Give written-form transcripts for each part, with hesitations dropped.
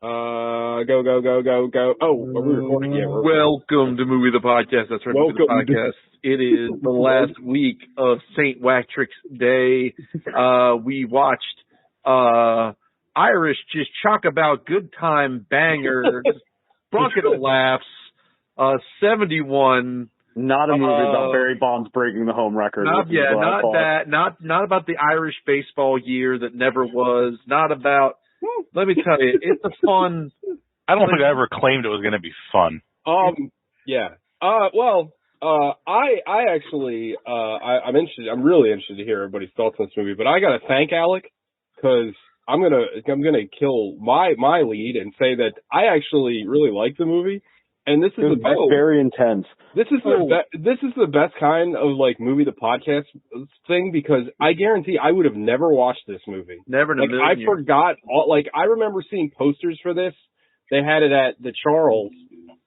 Go, go, go, go, go. Oh, are we recording? Yeah, we're recording. Welcome to Movie the Podcast. That's right, Movie the Podcast. It is the last week of St. Watrick's Day. We watched Irish just talk about good time bangers, bucket of laughs, 71. Not a movie about Barry Bonds breaking the home record. Not about the Irish baseball year that never was. Not about. Let me tell you, it's a fun. I don't think I ever claimed it was going to be fun. Yeah. I actually, I'm interested. I'm really interested to hear everybody's thoughts on this movie. But I got to thank Alec because I'm gonna kill my lead and say that I actually really like the movie. And this is very intense. This is the best kind of like movie the podcast thing because I guarantee I would have never watched this movie. Never. Like I forgot all. Like I remember seeing posters for this. They had it at the Charles,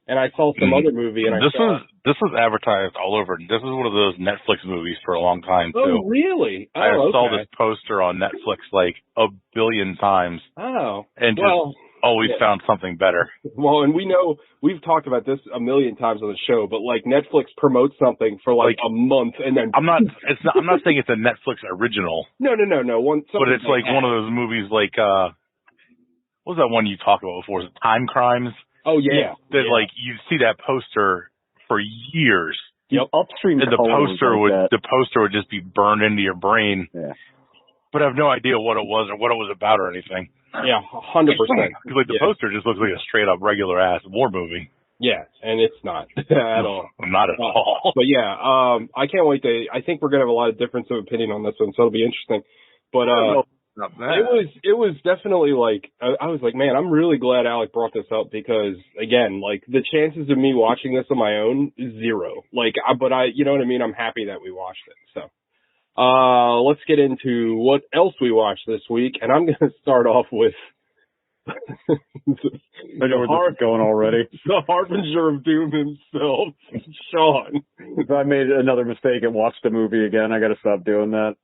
and I saw some other movie. And this was advertised all over. This is one of those Netflix movies for a long time too. Oh really? I saw this poster on Netflix like a billion times. Oh, and just always found something better. Well, and we know we've talked about this a million times on the show, but like Netflix promotes something for like a month and then I'm not saying it's a Netflix original. No. But it's like one of those movies like what was that one you talked about before? Was it Time Crimes? Oh yeah. That like you see that poster for years. Yep. Upstream and the poster would just be burned into your brain. Yeah. But I have no idea what it was or what it was about or anything. Yeah, 100%. Because like the poster just looks like a straight up regular ass war movie. Yeah, and it's not at all. Not at all. But yeah, I can't wait I think we're gonna have a lot of difference of opinion on this one, so it'll be interesting. But it was definitely like I was like, man, I'm really glad Alec brought this up because again, like the chances of me watching this on my own is zero. Like, but you know what I mean? I'm happy that we watched it. So. Let's get into what else we watched this week, and I'm going to start off with I know where this is going already. The Harbinger of Doom himself, Sean. If I made another mistake and watched the movie again, I got to stop doing that.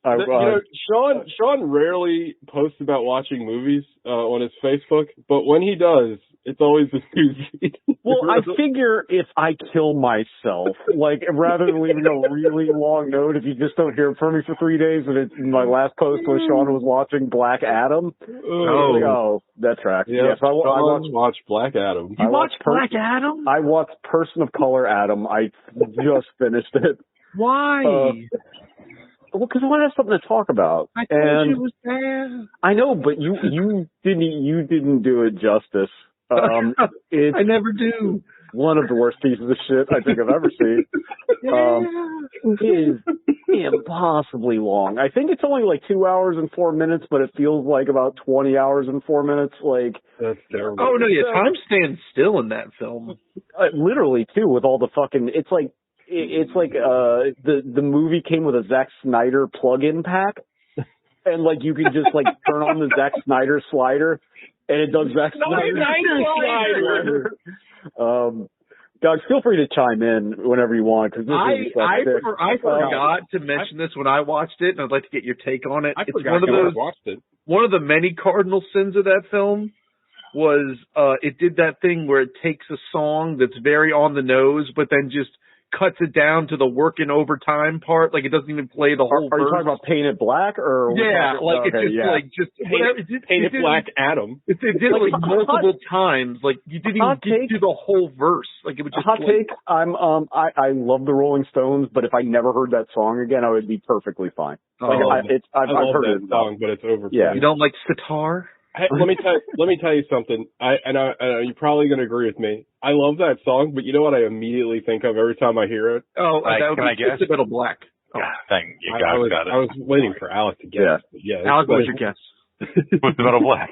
Sean rarely posts about watching movies on his Facebook, but when he does, it's always a doozy. Well, I figure if I kill myself, like rather than leaving a really long note, if you just don't hear from me for 3 days, and my last post was Sean was watching Black Adam. Oh, that tracks. Yeah, so I watched Black Adam. You watched Black Adam? I watched Person of Color Adam. I just finished it. Why? Well, because I want to have something to talk about. I told you it was bad. I know, but you didn't do it justice. I never do. One of the worst pieces of shit I think I've ever seen. It is impossibly long. I think it's only like 2 hours and 4 minutes, but it feels like about 20 hours and 4 minutes. Like that's terrible. Oh no, yeah, time stands still in that film. Literally too, with all the fucking. It's like the movie came with a Zack Snyder plug-in pack, and like you can just like turn on the Zack Snyder slider. And it does Zack Snyder. Doug, feel free to chime in whenever you want. Cause I forgot to mention this when I watched it, and I'd like to get your take on it. One of the many cardinal sins of that film was it did that thing where it takes a song that's very on the nose, but then just cuts it down to the working overtime part. Like it doesn't even play the whole verse. Are you talking about Paint It Black or? Yeah, like it's just Paint It Black Adam. It did it like multiple times. Like you didn't even get through the whole verse. Like it was just hot take. I love the Rolling Stones, but if I never heard that song again, I would be perfectly fine. Like I've heard that song, but it's overplayed. Yeah. You don't like sitar? Hey, let me tell you something. You're probably going to agree with me. I love that song, but you know what I immediately think of every time I hear it? Oh, that can I guess? It's a bit of Black. Oh. Thank you. Got it. I was waiting for Alec to guess. Yeah. Alec, what's your guess? With the Metal Black.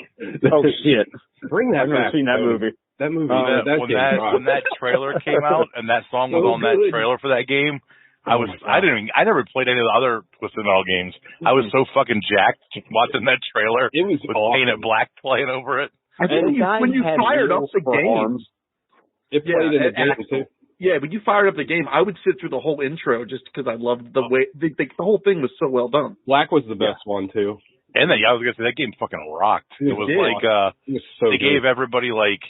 Oh shit! Bring that back. I've never seen that movie. That movie. When that trailer came out and that song was on that trailer for that game, I never played any of the other Twisted Metal games. I was so fucking jacked watching that trailer. It was with awesome. Paint It Black playing over it. I think when you fired up the game, it played in the game too. Yeah, when you fired up the game, I would sit through the whole intro just because I loved the way the whole thing was so well done. Black was the best one too. And then, I was gonna say that game fucking rocked. It was like they gave everybody like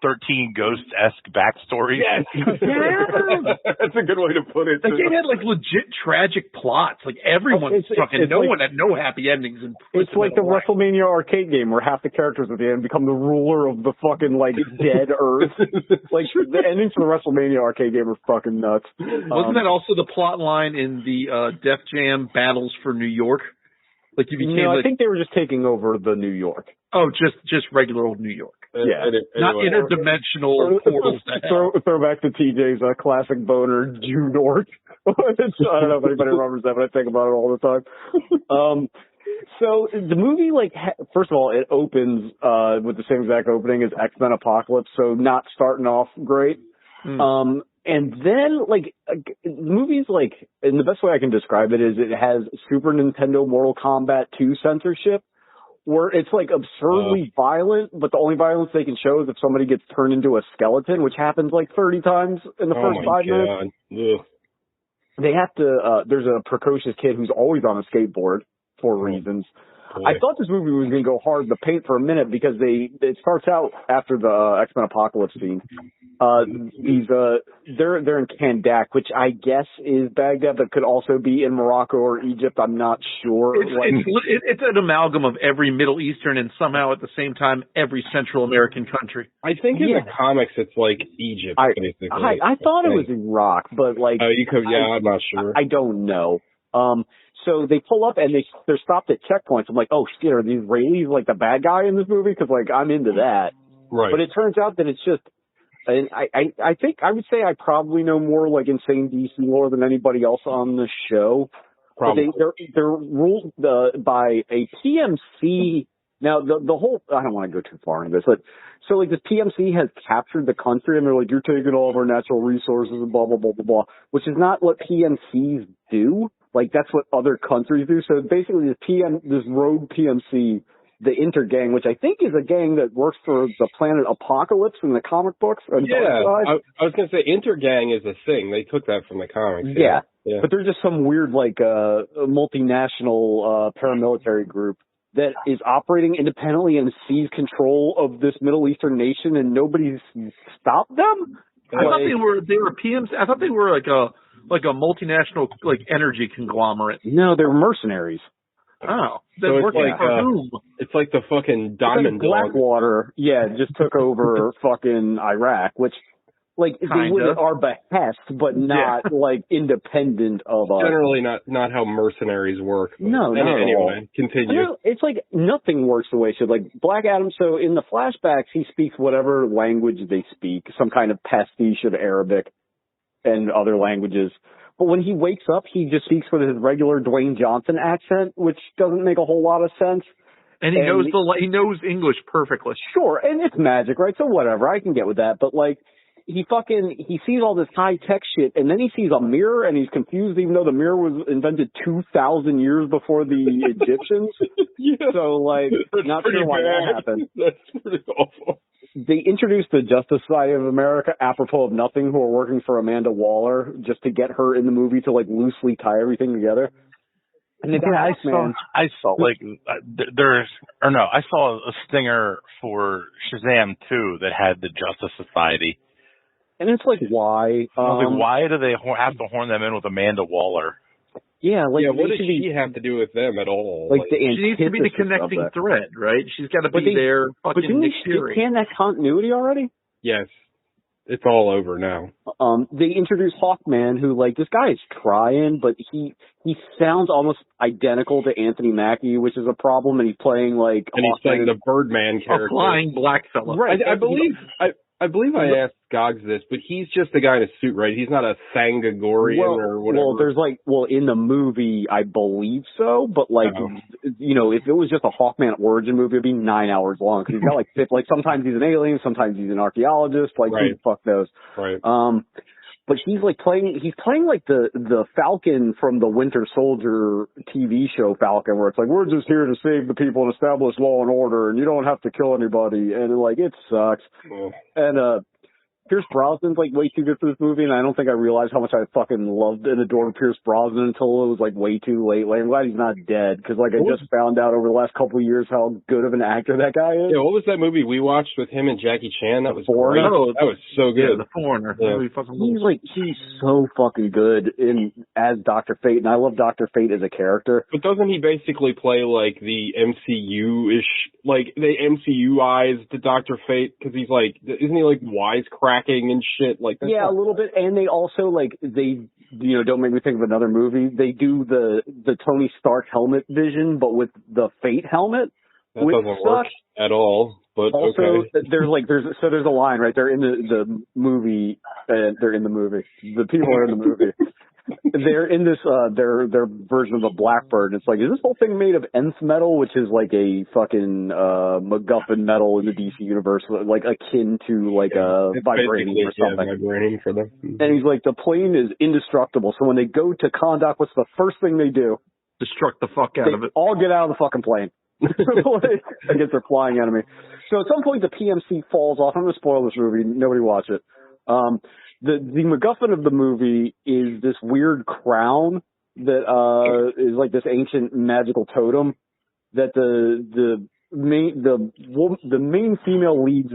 13 Ghost-esque backstories. Yes. That's a good way to put it. The game had like legit tragic plots. Like everyone one had no happy endings. It's like the WrestleMania arcade game where half the characters at the end become the ruler of the fucking like dead Earth. Like the endings for the WrestleMania arcade game are fucking nuts. Wasn't that also the plot line in the Def Jam Battles for New York? Like you became. No, I think they were just taking over the New York. Oh, just regular old New York. Yeah, not interdimensional portals. Throw back to TJ's classic boner, June North. I don't know if anybody remembers that, but I think about it all the time. So the movie, like, first of all, it opens with the same exact opening as X-Men Apocalypse, so not starting off great. And then, like, the movie's like, and the best way I can describe it is it has Super Nintendo Mortal Kombat 2 censorship, where it's like absurdly violent, but the only violence they can show is if somebody gets turned into a skeleton, which happens like 30 times in the first 5 minutes. Ugh. They have to, there's a precocious kid who's always on a skateboard for reasons. Boy. I thought this movie was going to go hard in the paint for a minute because it starts out after the X-Men Apocalypse scene. They're in Kandak, which I guess is Baghdad, but could also be in Morocco or Egypt. I'm not sure. It's an amalgam of every Middle Eastern and somehow at the same time every Central American country. I think in the comics it's like Egypt, basically. I thought it was Iraq, but like I'm not sure. I don't know. So they pull up and they're stopped at checkpoints. I'm like, oh shit, are these Israelis like the bad guy in this movie? Because like I'm into that. Right. But it turns out that it's just, and I think I would say I probably know more like insane DC lore than anybody else on the show. Probably. But they're ruled by a PMC. Now the whole, I don't want to go too far into this, but so like the PMC has captured the country and they're like, you're taking all of our natural resources and blah blah blah blah blah, which is not what PMCs do. Like, that's what other countries do. So basically, this rogue PMC, the Intergang, which I think is a gang that works for the planet Apocalypse in the comic books. I was going to say Intergang is a thing. They took that from the comics. Yeah. But they're just some weird, like, multinational paramilitary group that is operating independently and seized control of this Middle Eastern nation, and nobody's stopped them? I thought they were PMC. I thought they were like a multinational, like, energy conglomerate. No, they're mercenaries. Oh. So it's like, for whom? It's like the fucking Diamond Dog. Blackwater, just took over fucking Iraq, which, like, they would at our behest, but not, like, independent of us. Generally not how mercenaries work. No, anyway, continue. It's like nothing works the way it should. Like, Black Adam, so in the flashbacks, he speaks whatever language they speak, some kind of pastiche of Arabic and other languages. But when he wakes up, he just speaks with his regular Dwayne Johnson accent, which doesn't make a whole lot of sense. And he knows English perfectly. Sure, and it's magic, right? So whatever, I can get with that. But like, he sees all this high tech shit, and then he sees a mirror, and he's confused, even though the mirror was invented 2,000 years before the Egyptians. So like, not sure why that happened. That's pretty awful. They introduced the Justice Society of America, apropos of nothing, who are working for Amanda Waller, just to get her in the movie to like loosely tie everything together. And I saw a stinger for Shazam 2 that had the Justice Society. And it's like, why? Why do they have to horn them in with Amanda Waller? Yeah, like, what does she have to do with them at all? Like she needs to be the connecting thread, right? She's got to be there. But didn't they can that continuity already? Yes. It's all over now. They introduced Hawkman, who, like, this guy is trying, but he sounds almost identical to Anthony Mackie, which is a problem, and he's playing, like... And he's playing the Birdman character. A flying black fella. Right. I believe I asked Gogs this, but he's just a guy in a suit, right? He's not a Thangagorian or whatever. Well, in the movie, I believe so, but like, you know, if it was just a Hawkman origin movie, it'd be 9 hours long, because he's got like sometimes he's an alien, sometimes he's an archaeologist, like, who the fuck knows? Right. But he's playing like the Falcon from the Winter Soldier TV show Falcon, where it's like, we're just here to save the people and establish law and order, and you don't have to kill anybody, and like, it sucks. And Pierce Brosnan's like way too good for this movie, and I don't think I realized how much I fucking loved and adored Pierce Brosnan until it was like way too late. Like, I'm glad he's not dead, because like I just found out over the last couple of years how good of an actor that guy is. Yeah, what was that movie we watched with him and Jackie Chan? That was great. Oh, that was so good. Yeah, The Foreigner. Yeah. He's so fucking good as Dr. Fate, and I love Dr. Fate as a character. But doesn't he basically play like the MCU-ish, like the MCU-ized Dr. Fate? Because he's like, isn't he like wisecracking and shit like that? Yeah, a little bit. And they also like don't make me think of another movie. They do the Tony Stark helmet vision, but with the Fate helmet. That doesn't work at all. But also, okay. there's a line right there in the movie. They're in the movie. The people are in the movie. They're in this their version of the Blackbird. It's like, is this whole thing made of nth metal, which is like a fucking MacGuffin metal in the DC universe, like akin to like a vibranium or something. Yeah, vibranium for them. And he's like, the plane is indestructible. So when they go to Kahndaq, what's the first thing they do? Destruct the fuck out of it. All get out of the fucking plane. I guess they're flying enemy. So at some point the PMC falls off. I'm going to spoil this movie. Nobody watch it. The MacGuffin of the movie is this weird crown that is like this ancient magical totem that the main female lead's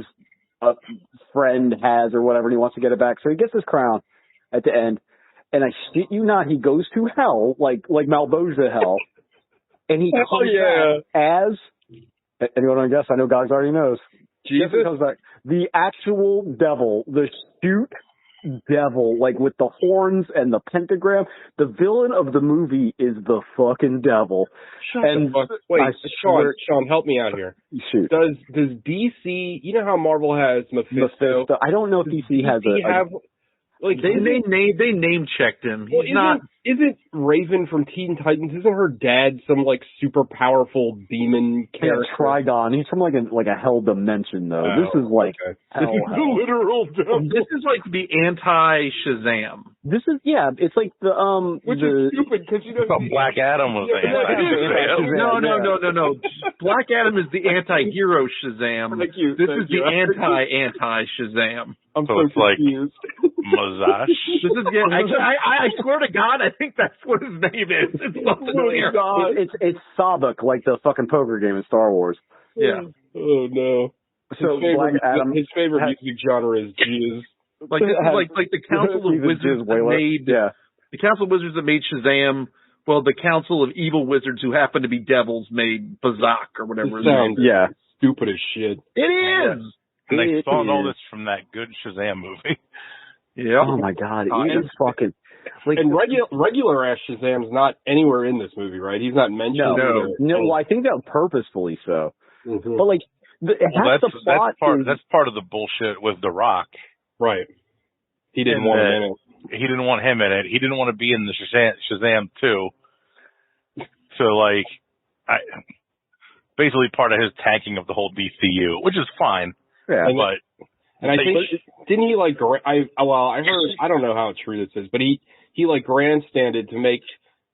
friend has or whatever, and he wants to get it back. So he gets this crown at the end, and I shit you not, he goes to hell, like Malboja hell, and he comes back as, anyone want to guess? I know Gogs already knows. Jesus? Comes back. The actual devil, the shoot devil, like with the horns and the pentagram. The villain of the movie is the fucking devil. Wait, Sean, help me out here. Shoot. Does DC, you know how Marvel has Mephisto? I don't know if DC has like they name checked him. He's Isn't Raven from Teen Titans? Isn't her dad some like super powerful demon character? Yeah, Trigon. He's from like a hell dimension though. This is like hell. Literal devil. This is like the anti-Shazam. This is it's like the which is stupid because Black Adam was the No. Black Adam is the anti-hero Shazam. This is the anti-Shazam. I'm so it's confused. Like Mazash. This is I swear to God, I think that's what his name is. It's something weird. It's Sabak, like the fucking poker game in Star Wars. Yeah. Oh no. So his favorite music genre is jizz. Like the Council of Wizards that made the Council of Wizards that made Shazam. Well, the Council of Evil Wizards who happen to be devils made Bazak or whatever. It sounds stupid as shit. It is. And they spawned all this from that good Shazam movie. Yeah. Oh my God, it is fucking. Like, and regular ass Shazam's not anywhere in this movie, right? He's not mentioned. No. Well, I think that purposefully so. Mm-hmm. But like, that's part of the bullshit with The Rock. Right. He didn't want him in it. He didn't want him in it. He didn't want to be in the Shazam 2. So like, basically part of his tanking of the whole DCU, which is fine. Yeah. And I think didn't he like I heard, I don't know how true this is, but he like grandstanded to make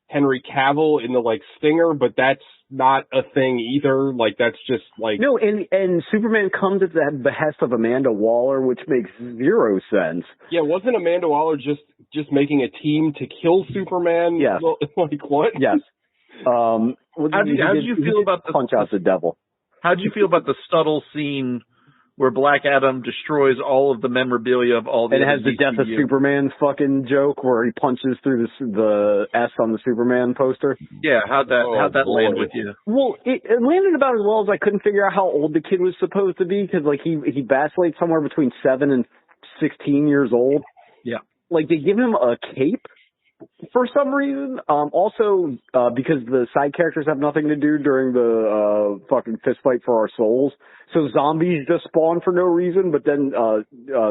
Henry Cavill in the like Stinger, but that's not a thing either. Like that's just like no, and Superman comes at the behest of Amanda Waller, which makes zero sense. Yeah, wasn't Amanda Waller just making a team to kill Superman? Yes. Like what? Yes. How did you feel about the punch out the devil? How did you feel about the subtle scene where Black Adam destroys all of the memorabilia of all the and it has the death of Superman fucking joke where he punches through the S on the Superman poster? Yeah, how'd that land with you? Well, it landed about as well as I couldn't figure out how old the kid was supposed to be because like he vacillates somewhere between 7 and 16 years old. Yeah. Like they give him a cape for some reason. Also, because the side characters have nothing to do during the fucking fist fight for our souls. So zombies just spawn for no reason, but then,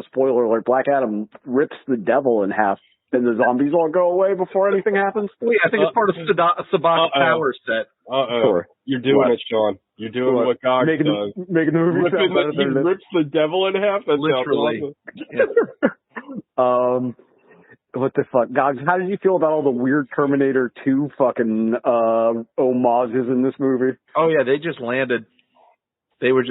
spoiler alert, Black Adam rips the devil in half, and the zombies all go away before anything happens. Wait, I think it's part of Sabak's power set. Sure. You're doing it, Sean. You're doing what God does. Making the movie sound better than he rips the devil in half? That's literally. Awesome. What the fuck? Gogs, how did you feel about all the weird Terminator 2 fucking homages in this movie? Oh, yeah, they just landed. They were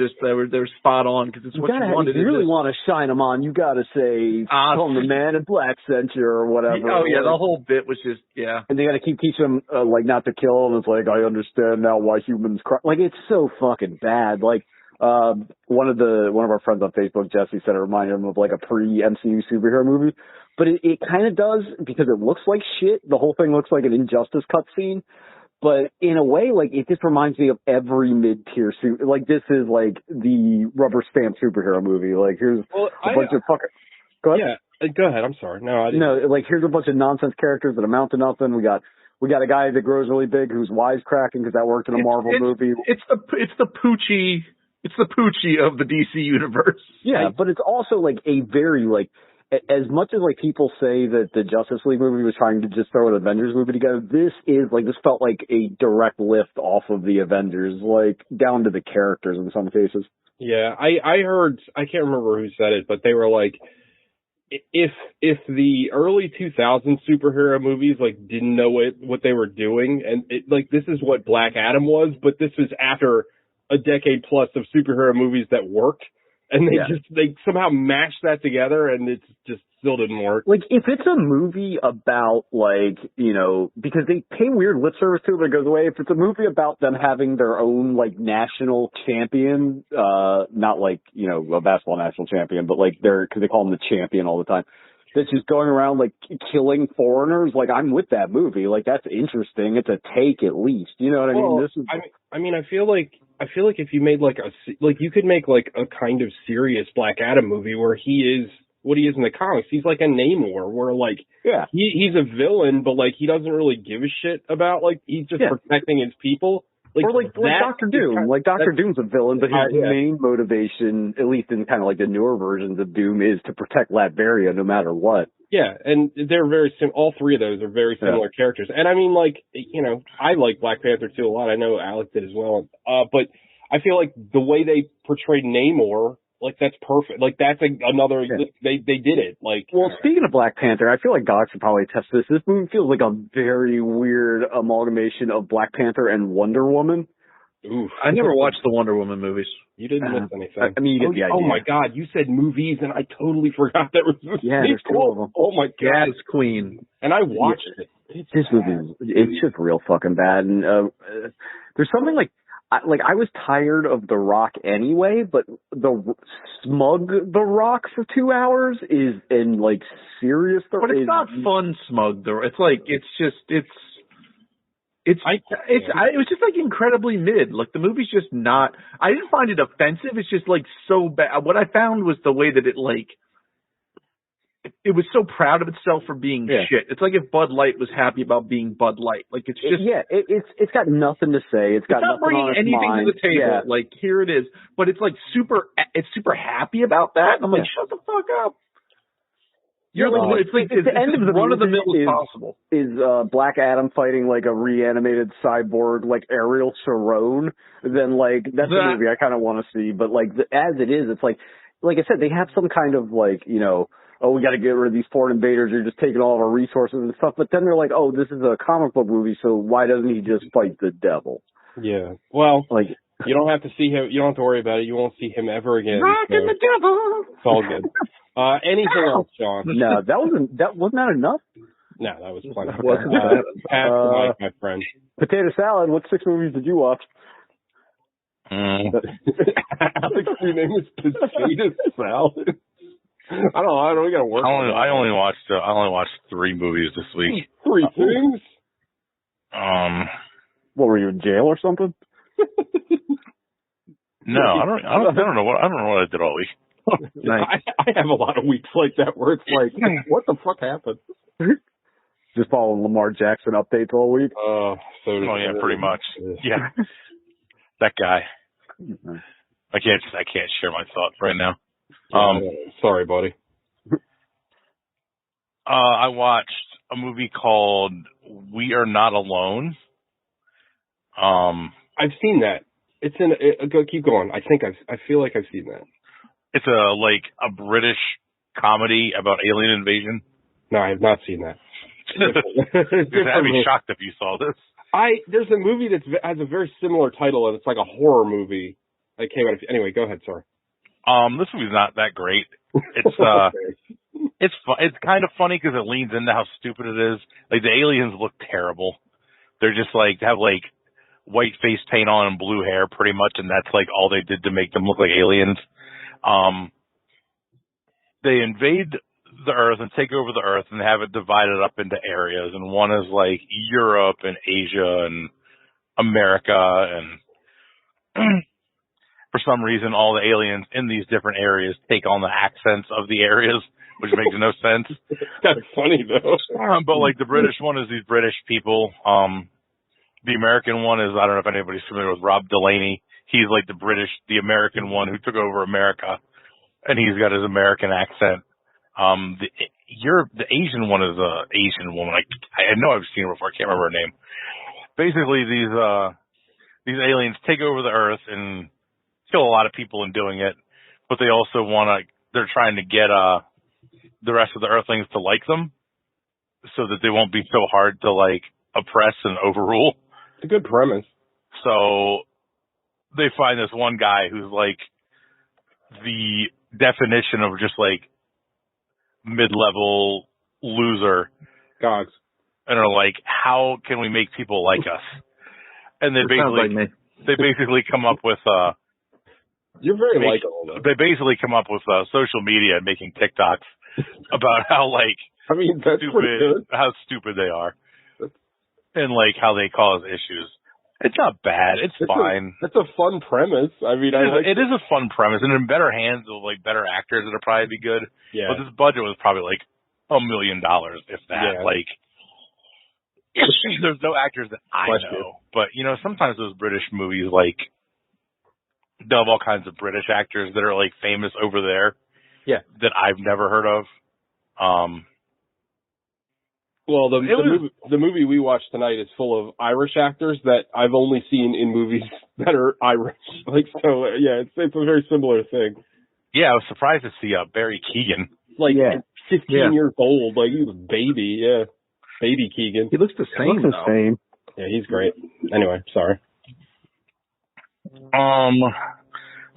spot on because it's what you wanted. If you really want to shine them on, you got to say, "Call the Man in Black sent you" or whatever. Oh yeah, the whole bit was just And they got to keep teaching them like not to kill them. It's like, I understand now why humans cry. Like, it's so fucking bad. Like one of our friends on Facebook, Jesse, said it reminded him of like a pre-MCU superhero movie. But it kind of does, because it looks like shit. The whole thing looks like an Injustice cutscene. But in a way, like, it just reminds me of every mid-tier suit. Like, this is like the rubber stamp superhero movie. Like, here's a bunch of fucking. Go ahead. Yeah, go ahead. I'm sorry. No, I didn't. No, like, here's a bunch of nonsense characters that amount to nothing. We got a guy that grows really big who's wisecracking because that worked in a Marvel movie. It's the Poochie of the DC universe. Yeah, but it's also like a very like. As much as like people say that the Justice League movie was trying to just throw an Avengers movie together, this felt like a direct lift off of the Avengers, like down to the characters in some cases. Yeah, I heard, I can't remember who said it, but they were like, if the early 2000s superhero movies like didn't know what they were doing, and like this is what Black Adam was, but this was after a decade plus of superhero movies that worked. And they somehow mashed that together, and it just still didn't work. Like, if it's a movie about, like, you know, because they pay weird lip service to it, but it goes away. If it's a movie about them having their own, like, national champion, not like, you know, a basketball national champion, but like because they call him the champion all the time, that's just going around, like, killing foreigners, like, I'm with that movie. Like, that's interesting. It's a take, at least. You know what I mean? I feel like if you made you could make like a kind of serious Black Adam movie where he is what he is in the comics. He's like a Namor, where like he's a villain, but like he doesn't really give a shit about like he's just protecting his people. Like, or like Doctor Doom. Like Doctor Doom's a villain, but his main motivation, at least in kind of like the newer versions of Doom, is to protect Latveria no matter what. Yeah, and they're very all three of those are very similar characters. And I mean, like, you know, I like Black Panther 2 a lot. I know Alec did as well. But I feel like the way they portrayed Namor, like, that's perfect. Like, that's another, they did it. Like, well, speaking of Black Panther, I feel like Doc should probably test this. This movie feels like a very weird amalgamation of Black Panther and Wonder Woman. Oof. I never watched the Wonder Woman movies. You didn't miss anything. I mean, you get the idea. Oh my God, you said movies, and I totally forgot that was there's two of them. Oh my God, Jazz Queen, and I watched it. This movie, it's just real fucking bad. And there's something like I was tired of The Rock anyway, but The Rock for 2 hours is in like serious. But it's not fun smug though. It's like it was just like incredibly mid. Like the movie's just not. I didn't find it offensive. It's just like so bad. What I found was the way that it like. It was so proud of itself for being shit. It's like if Bud Light was happy about being Bud Light. Like it's just it's got nothing to say. It's got not nothing bringing on its anything mind. to the table. Yeah. Like here it is, but it's like super. It's super happy about that. And I'm like, shut the fuck up. You're like, it's the end of the run of the mill as possible. Is Black Adam fighting like a reanimated cyborg like Ariel Sharon? Then like that's a movie I kind of want to see. But like as it is, it's like I said, they have some kind of like, you know, oh, we got to get rid of these foreign invaders. You're just taking all of our resources and stuff. But then they're like, oh, this is a comic book movie, so why doesn't he just fight the devil? Yeah. Well, like you don't have to see him. You don't have to worry about it. You won't see him ever again. Rockin' the devil. It's all good. Anything else, Sean? No, wasn't that enough? No, that was plenty. Pass the mic, my friend. Potato salad. What 6 movies did you watch? Alex, your name is Potato Salad. I don't know. We gotta work. I only watched 3 movies this week. 3 things? What, were you in jail or something? No, I don't know what I did all week. Nice. I have a lot of weeks like that where it's like, what the fuck happened? Just following Lamar Jackson updates all week. Yeah, pretty much. Yeah, that guy. I can't share my thoughts right now. Sorry, buddy. I watched a movie called We Are Not Alone. I've seen that. It's keep going. I feel like I've seen that. It's a British comedy about alien invasion. No, I have not seen that. I'd be shocked if you saw this. There's a movie that has a very similar title, and it's like a horror movie. It came out. Anyway, go ahead. Sorry. This movie's not that great. It's it's kind of funny because it leans into how stupid it is. Like the aliens look terrible. They're just like have like white face paint on and blue hair pretty much, and that's like all they did to make them look like aliens. They invade the Earth and take over the Earth and have it divided up into areas, and one is like Europe and Asia and America, and for some reason all the aliens in these different areas take on the accents of the areas, which makes no sense. It's kind of funny though. But like the British one is these British people. The American one is, I don't know if anybody's familiar with Rob Delaney. He's like the American one who took over America, and he's got his American accent. The Asian one is a Asian woman. I know I've seen her before. I can't remember her name. Basically, these aliens take over the Earth and kill a lot of people in doing it, but they also they're trying to get the rest of the Earthlings to like them, so that they won't be so hard to like oppress and overrule. It's a good premise. So they find this one guy who's like the definition of just like mid-level loser. Gogs. And are like, how can we make people like us? And they basically come up with you're very likable though. They basically come up with social media and making TikToks about how like that's pretty good. How stupid they are. And like how they cause issues. It's not bad. It's fine. It's a fun premise. It is a fun premise, and in better hands with like better actors, it'll probably be good. Yeah. But this budget was probably like $1 million, if that. Yeah. Like, there's no actors that I know, but sometimes those British movies like they'll have all kinds of British actors that are like famous over there. Yeah. That I've never heard of. Well, the movie we watched tonight is full of Irish actors that I've only seen in movies that are Irish. It's a very similar thing. Yeah, I was surprised to see Barry Keoghan. 15 years old, like he was a baby. Yeah, baby Keoghan. He looks the same. Yeah, he's great. Anyway, sorry.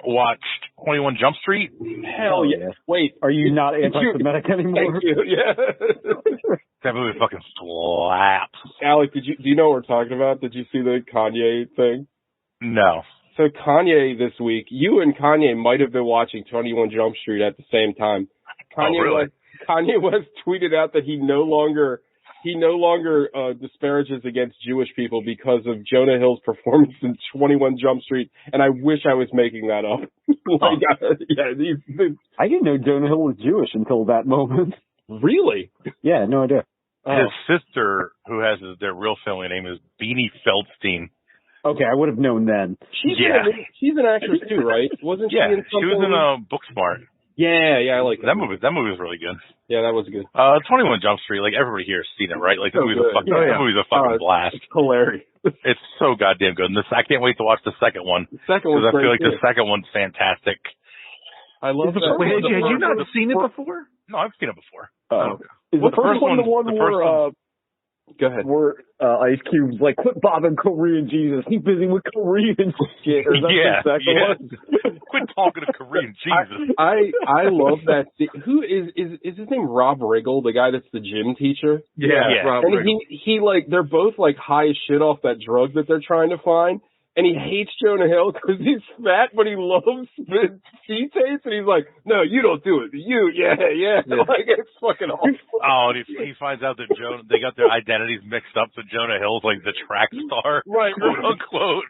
Watched 21 Jump Street. Hell yeah! Wait, are you not anti-Semitic anymore? Thank you. Yeah. That movie fucking slaps. Alec, do you know what we're talking about? Did you see the Kanye thing? No. So Kanye this week, you and Kanye might have been watching 21 Jump Street at the same time. Kanye West tweeted out that he no longer disparages against Jewish people because of Jonah Hill's performance in 21 Jump Street, and I wish I was making that up. I didn't know Jonah Hill was Jewish until that moment. Really? Yeah, no idea. His sister, who has their real family name, is Beanie Feldstein. Okay, I would have known then. She's an actress too, right? Wasn't she in something? She was in Booksmart. Yeah, I like that movie. That movie was really good. Yeah, that was good. 21 Jump Street, like everybody here has seen it, right? Like the movie's a fucking blast. It's hilarious. It's so goddamn good. And I can't wait to watch the second one. The second one, because I feel like the second one's fantastic. I love that. Wait, had you not seen it before? No, I've seen it before. Is the first one the one where go ahead. Where Ice Cube's like, quit bothering Korean Jesus. He's busy with Korean shit. Or the second one? Quit talking to Korean Jesus. I love that. Who is his name? Rob Riggle, the guy that's the gym teacher. Yeah. Rob Riggle. He like they're both like high as shit off that drug that they're trying to find. And he hates Jonah Hill because he's fat, but he loves the C-taste. And he's like, no, you don't do it. Yeah. Like, it's fucking awful. Oh, and he finds out that they got their identities mixed up, so Jonah Hill's like the track star, right, quote unquote.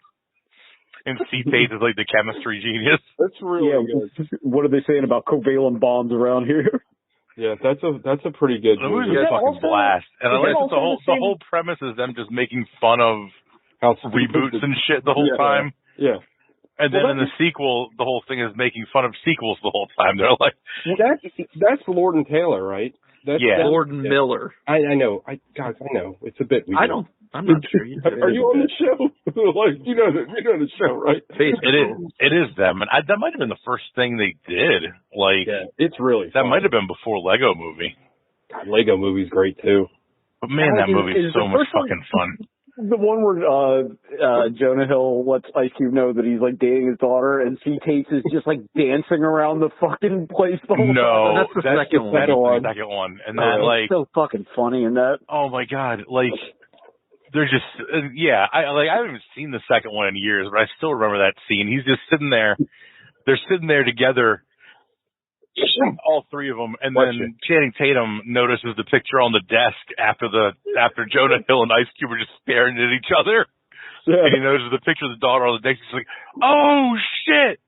And C-taste is like the chemistry genius. That's really good. What are they saying about covalent bonds around here? Yeah, that's a pretty good movie. It's a fucking blast. And I like that the whole premise is them just making fun of reboots and shit the whole time. Yeah. And then in the sequel, the whole thing is making fun of sequels the whole time. They're like, that's Lord and Taylor, right? That's Lord and Miller. I know. Guys, I know. It's a bit weird. I'm not sure. Are you on the show? Like, you know the show, right? It is them, and that might have been the first thing they did. Like, it's really that might have been before Lego Movie. God, Lego Movie's great too. But man, that movie is so much fucking fun. The one where Jonah Hill lets Ice Cube know that he's like dating his daughter, and C. Tates is just like dancing around the fucking place. No, that's the second one. That's the second one, and that like so fucking funny in that. Oh my god, like there's just I haven't even seen the second one in years, but I still remember that scene. He's just sitting there. They're sitting there together. All three of them, and then Channing Tatum notices the picture on the desk after Jonah Hill and Ice Cube are just staring at each other, and he notices the picture of the daughter on the desk. He's like, "Oh shit!"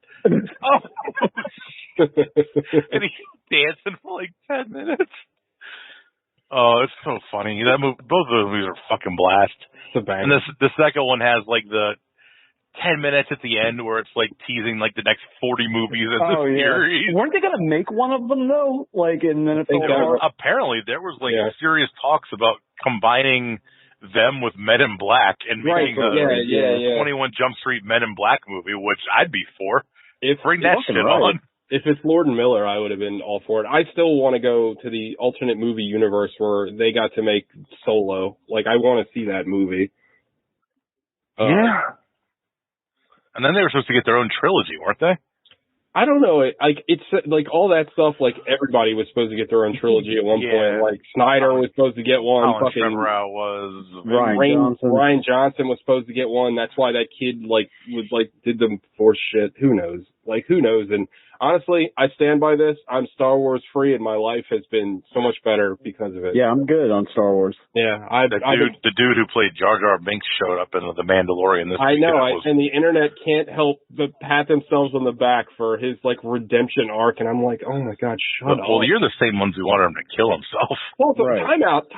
And he's dancing for like 10 minutes. Oh, it's so funny. Both of those movies are fucking blast. And the second one has like the 10 minutes at the end where it's like teasing like the next 40 movies in the series. Weren't they gonna make one of them though? Like, and then apparently there was like serious talks about combining them with Men in Black and making a 21 Jump Street Men in Black movie, which I'd be for. Bring that shit on. If it's Lord and Miller, I would have been all for it. I still want to go to the alternate movie universe where they got to make Solo. Like, I want to see that movie. And then they were supposed to get their own trilogy, weren't they? I don't know. It's like all that stuff. Like everybody was supposed to get their own trilogy at one point. Like Snyder was supposed to get one. Colin Trevorrow was. Ryan Johnson was supposed to get one. That's why that kid did the Force shit. Who knows? Who knows? And honestly, I stand by this. I'm Star Wars free, and my life has been so much better because of it. Yeah, I'm good on Star Wars. Yeah, the dude who played Jar Jar Binks showed up in The Mandalorian this week. I know, and the internet can't help but pat themselves on the back for his redemption arc, and I'm like, oh my god, shut up. Well, you're the same ones who wanted him to kill himself. Well, time out.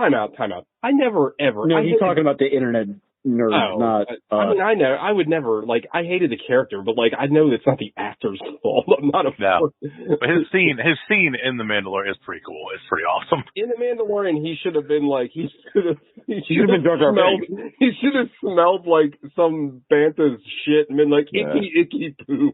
I never ever. No, he's talking about the internet. Nerd, not. I know. I would never I hated the character, but I know that's not the actor's fault. I'm not a. No. But his scene in The Mandalorian is pretty cool. It's pretty awesome. In The Mandalorian, he should have been he should have been Jar Jar Binks. He should have smelled like some Banta's shit and been like icky poo.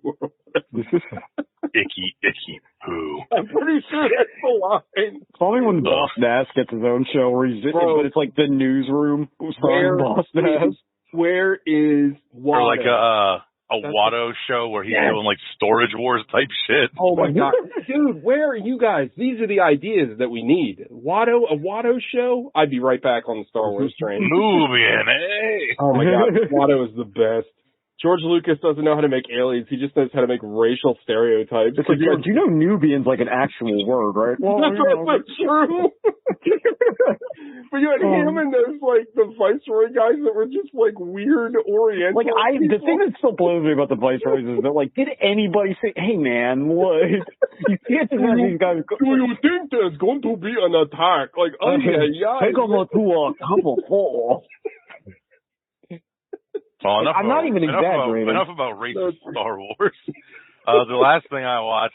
Icky poo. I'm pretty sure that's the line. Call me when Boss Nass gets his own show where but it's like the newsroom. Where Boss Nass? Where is Watto? Or like a Watto show where he's doing Storage Wars type shit. Oh my god, dude, where are you guys? These are the ideas that we need. A Watto show? I'd be right back on the Star Wars train. Moving, hey. Oh my god, Watto is the best. George Lucas doesn't know how to make aliens. He just knows how to make racial stereotypes. It's do you know Nubian's an actual word, right? Well, that's true. But you had him and those the Viceroy guys that were just weird Oriental. The thing that still blows me about the Viceroys is that did anybody say, "Hey man, what? You can't just have these guys." Do you think there's going to be an attack? Take them to a couple four. Well, I'm not even exaggerating. Enough about racist Star Wars. The last thing I watched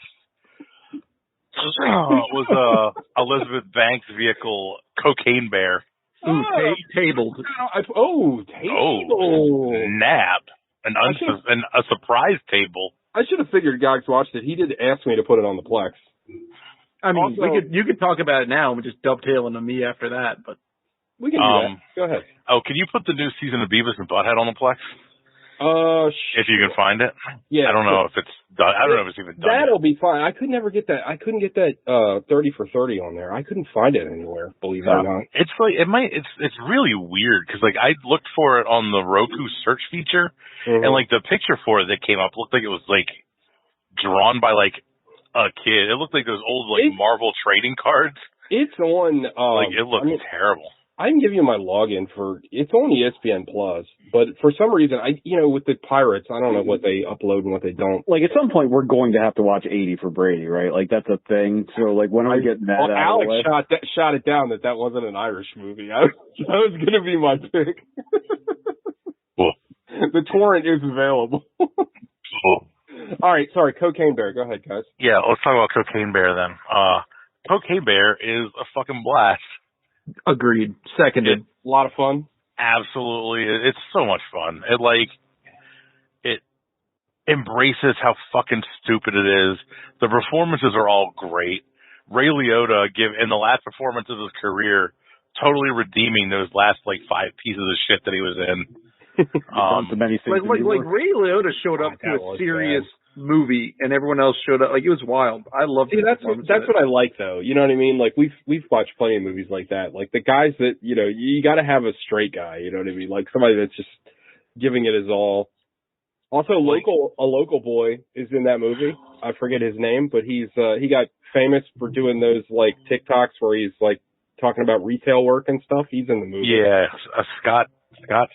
was Elizabeth Banks' vehicle, Cocaine Bear. Tabled. Tabled. Nab. A surprise table. I should have figured guys watched it. He did ask me to put it on the Plex. I mean, you could talk about it now and just dovetail into me after that, but. We can do that. Go ahead. Oh, can you put the new season of Beavis and Butthead on the Plex? If you can find it. Yeah. I don't know if it's done. I don't know if it's even done. That'll be fine. I could never get that. I couldn't get that 30 for 30 on there. I couldn't find it anywhere, believe it or not. It's it's really weird because I looked for it on the Roku search feature and the picture for it that came up looked like it was drawn by a kid. It looked like those old Marvel trading cards. It's on it looked terrible. I can give you my login it's on ESPN Plus, but for some reason, with the Pirates, I don't know what they upload and what they don't. At some point, we're going to have to watch 80 for Brady, right? That's a thing. So, when I get that out Alex of the way. shot it down that wasn't an Irish movie. That was going to be my pick. Cool. The torrent is available. Cool. All right, sorry, Cocaine Bear. Go ahead, guys. Yeah, let's talk about Cocaine Bear then. Cocaine Bear is a fucking blast. Agreed. Seconded. A lot of fun. Absolutely. It's so much fun. It embraces how fucking stupid it is. The performances are all great. Ray Liotta in the last performance of his career totally redeeming those last like 5 pieces of shit that he was in. Like Ray Liotta showed up to a serious movie, and everyone else showed up. Like, it was wild. I loved it. That's what I like, though. You know what I mean? Like, we've watched plenty of movies like that. Like, the guys that, you know, you got to have a straight guy. You know what I mean? Like, somebody that's just giving it his all. Also, a local boy is in that movie. I forget his name, but he got famous for doing those like TikToks where he's like talking about retail work and stuff. He's in the movie. Yeah, Scott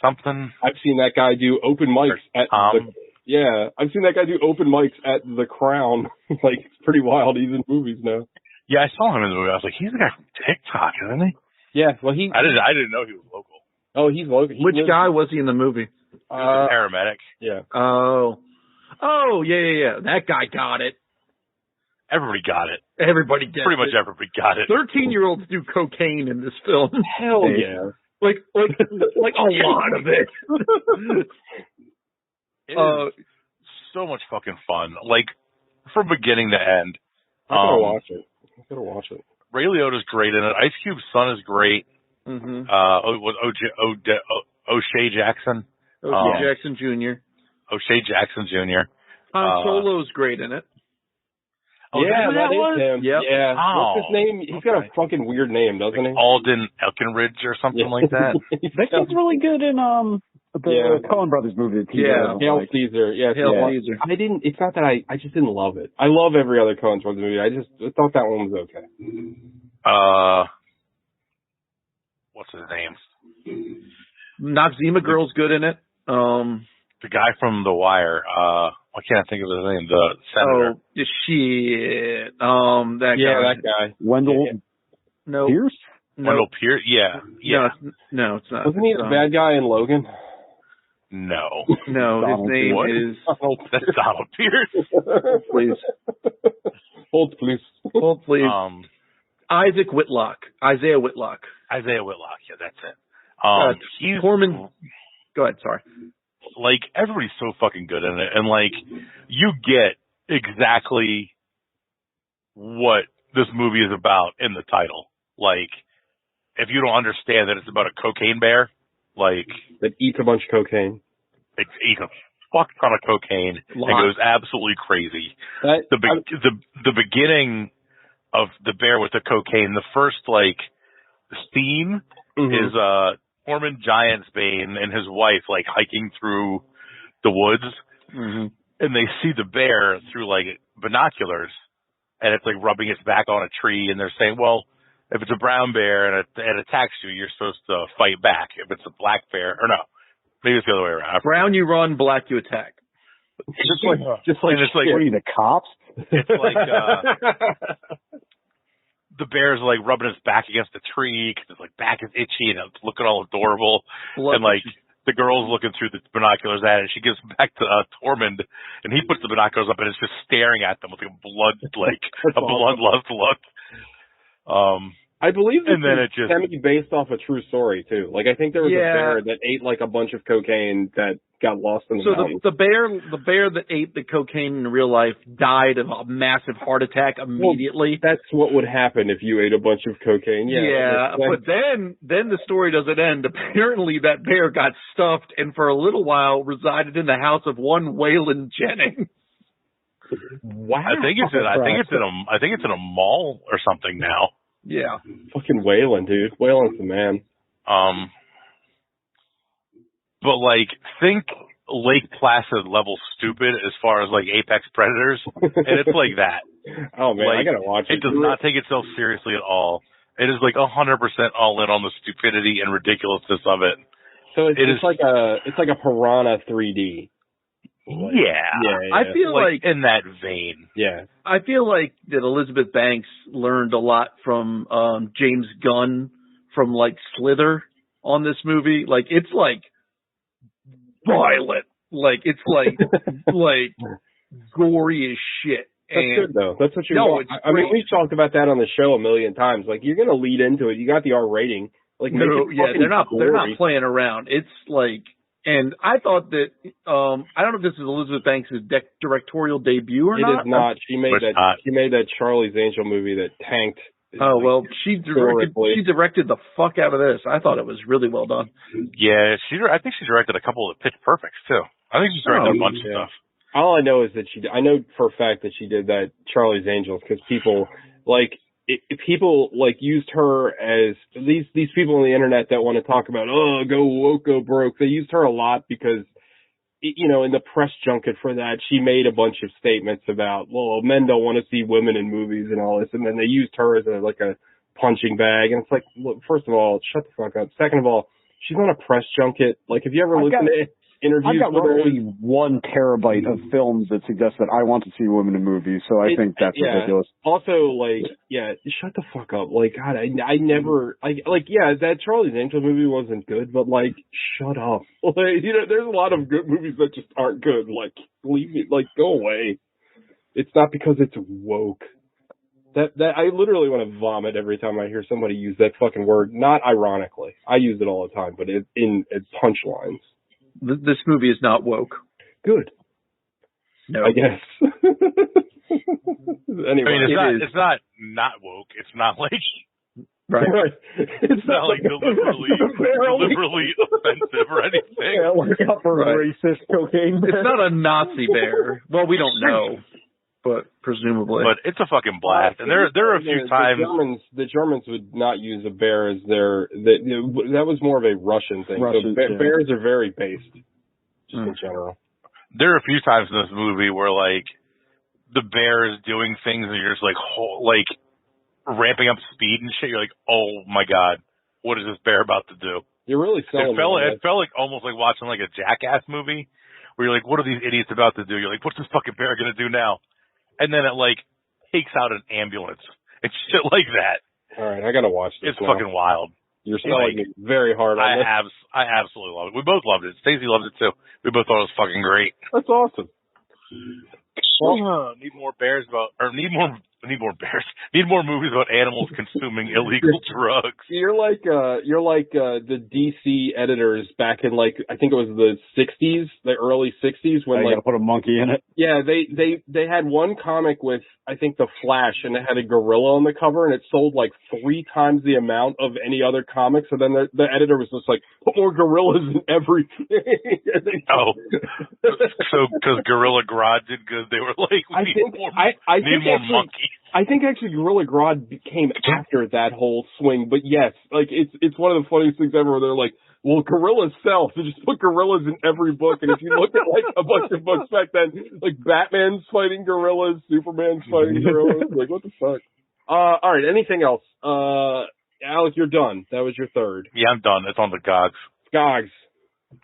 something. I've seen that guy do open mics at I've seen that guy do open mics at the Crown. Like, it's pretty wild. He's in movies now. Yeah, I saw him in the movie. I was like, he's the guy from TikTok, isn't he? Yeah, well, I didn't know he was local. Oh, he's local. Which guy was he in the movie? He was a paramedic. Yeah. Oh, yeah. That guy got it. Everybody got it. Everybody gets it. Pretty much everybody got it. 13-year-olds do cocaine in this film. Hell yeah. Like a lot of it. It is so much fucking fun. Like, from beginning to end. I gotta watch it. Ray Liotta's great in it. Ice Cube's son is great. Mm-hmm. O'Shea Jackson. O'Shea Jackson Jr. O'Shea Jackson Jr. Han Solo's great in it. Oh, yeah, that is him. Yep. Yeah. What's his name? He's got a fucking weird name, doesn't he? Alden Elkinridge or something like that. That kid's really good in the Coen Brothers movie. Hail Caesar. Yeah, Hail Caesar. It's not that I just didn't love it. I love every other Coen Brothers movie. I thought that one was okay. What's his name? Noxzema Girl's good in it. The guy from The Wire. Why can't I think of his name? The senator. Oh, shit. That guy. Yeah, that guy. Wendell Pierce? No. Wendell Pierce? Yeah. No, it's not. Wasn't he the bad guy in Logan? No. No, his name is... That's Donald Pierce. Hold, please. Hold, please. Isaiah Whitlock. Yeah, that's it. He's... Corman... Go ahead, sorry. Like, everybody's so fucking good in it. And, like, you get exactly what this movie is about in the title. Like, if you don't understand that it's about a cocaine bear, like... That eats a bunch of cocaine. It eats a fuck ton of cocaine and goes absolutely crazy. The beginning of the bear with the cocaine, the first, like, scene is, Norman Giantsbane and his wife, like, hiking through the woods, and they see the bear through, like, binoculars, and it's, like, rubbing its back on a tree, and they're saying, well, if it's a brown bear and it attacks you, you're supposed to fight back. If it's a black bear, or no, maybe it's the other way around. Brown you run, black you attack. Just like it's like the cops? It's like, the bear's like rubbing his back against the tree because his like back is itchy and it's looking all adorable. And like the girl's looking through the binoculars at it. And she gives them back to Tormund, and he puts the binoculars up and is just staring at them with a bloodlust look. I believe this is based off a true story too. Like, I think there was a bear that ate like a bunch of cocaine that got lost in the mountains. So the bear that ate the cocaine in real life died of a massive heart attack immediately. Well, that's what would happen if you ate a bunch of cocaine. Yeah, but then the story doesn't end. Apparently that bear got stuffed and for a little while resided in the house of one Waylon Jennings. Wow. I think it's in a mall or something now. Yeah. Fucking Waylon, dude. Waylon's the man. But like, think Lake Placid level stupid as far as like Apex Predators, and it's like that. Oh man, like, I gotta watch it. It does not take itself seriously at all. It is like 100% all in on the stupidity and ridiculousness of it. So it's like a Piranha 3D. Like, yeah. I feel like in that vein. Yeah. I feel like that Elizabeth Banks learned a lot from James Gunn from like Slither on this movie. Like, it's like violent. Like, it's like like gory as shit. That's good though. That's what you want. I mean, we've talked about that on the show a million times. Like, you're gonna lead into it. You got the R rating. Like, they're not playing around. It's like. And I thought that, I don't know if this is Elizabeth Banks' directorial debut or not. It is not. She made that Charlie's Angel movie that tanked Oh, well, she directed the fuck out of this. I thought it was really well done. Yeah, I think she directed a couple of Pitch Perfects, too. I think she's directed a bunch of stuff. All I know is that I know for a fact that she did that Charlie's Angels because people, used her as, these people on the internet that want to talk about, oh, go woke, go broke, they used her a lot because, in the press junket for that, she made a bunch of statements about, well, men don't want to see women in movies and all this, and then they used her as a punching bag, and it's like, look, first of all, shut the fuck up. Second of all, she's on a press junket. Like, if you ever listen to interviews I've got roughly 1 terabyte of films that suggest that I want to see women in movies, so I think that's ridiculous. Also, shut the fuck up. Like, God, I never, that Charlie's Angels movie wasn't good, but, shut up. There's a lot of good movies that just aren't good. Leave me, go away. It's not because it's woke. That I literally want to vomit every time I hear somebody use that fucking word. Not ironically. I use it all the time, but in punchlines. This movie is not woke. Good. No. I guess. Anyway. It's not woke. It's not right. It's not deliberately offensive or anything. Yeah, racist cocaine bear. It's not a Nazi bear. Well, we don't know, but presumably. But it's a fucking blast. And there are a few times the Germans would not use a bear as that was more of a Russian thing. Bears are very based, just in general. There are a few times in this movie where the bear is doing things and you're just ramping up speed and shit. You're like, oh my god, what is this bear about to do? You're really selling it. Felt like almost like watching a Jackass movie where you're like, what are these idiots about to do? You're like, what's this fucking bear gonna do now? And then it takes out an ambulance and shit like that. All right, I gotta watch this. It's fucking wild. You're selling me very hard on this. I absolutely love it. We both loved it. Stacey loved it too. We both thought it was fucking great. That's awesome. Well, need more bears need more movies about animals consuming illegal drugs. You're like the DC editors back in I think it was the 60s, the early 60s when you gotta put a monkey in it. Yeah, they had one comic with I think the Flash and it had a gorilla on the cover and it sold 3 times the amount of any other comic. So then the editor was just like, put more gorillas in everything. So because Gorilla Grodd did good, they were like, we need more monkeys. I think actually Gorilla Grodd came after that whole swing, but yes, it's one of the funniest things ever where they're like, well, gorillas sell, so just put gorillas in every book, and if you look at a bunch of books back then, Batman's fighting gorillas, Superman's fighting gorillas, what the fuck? Alright, anything else? Alec, you're done. That was your third. Yeah, I'm done. It's on the Gogs. Gogs.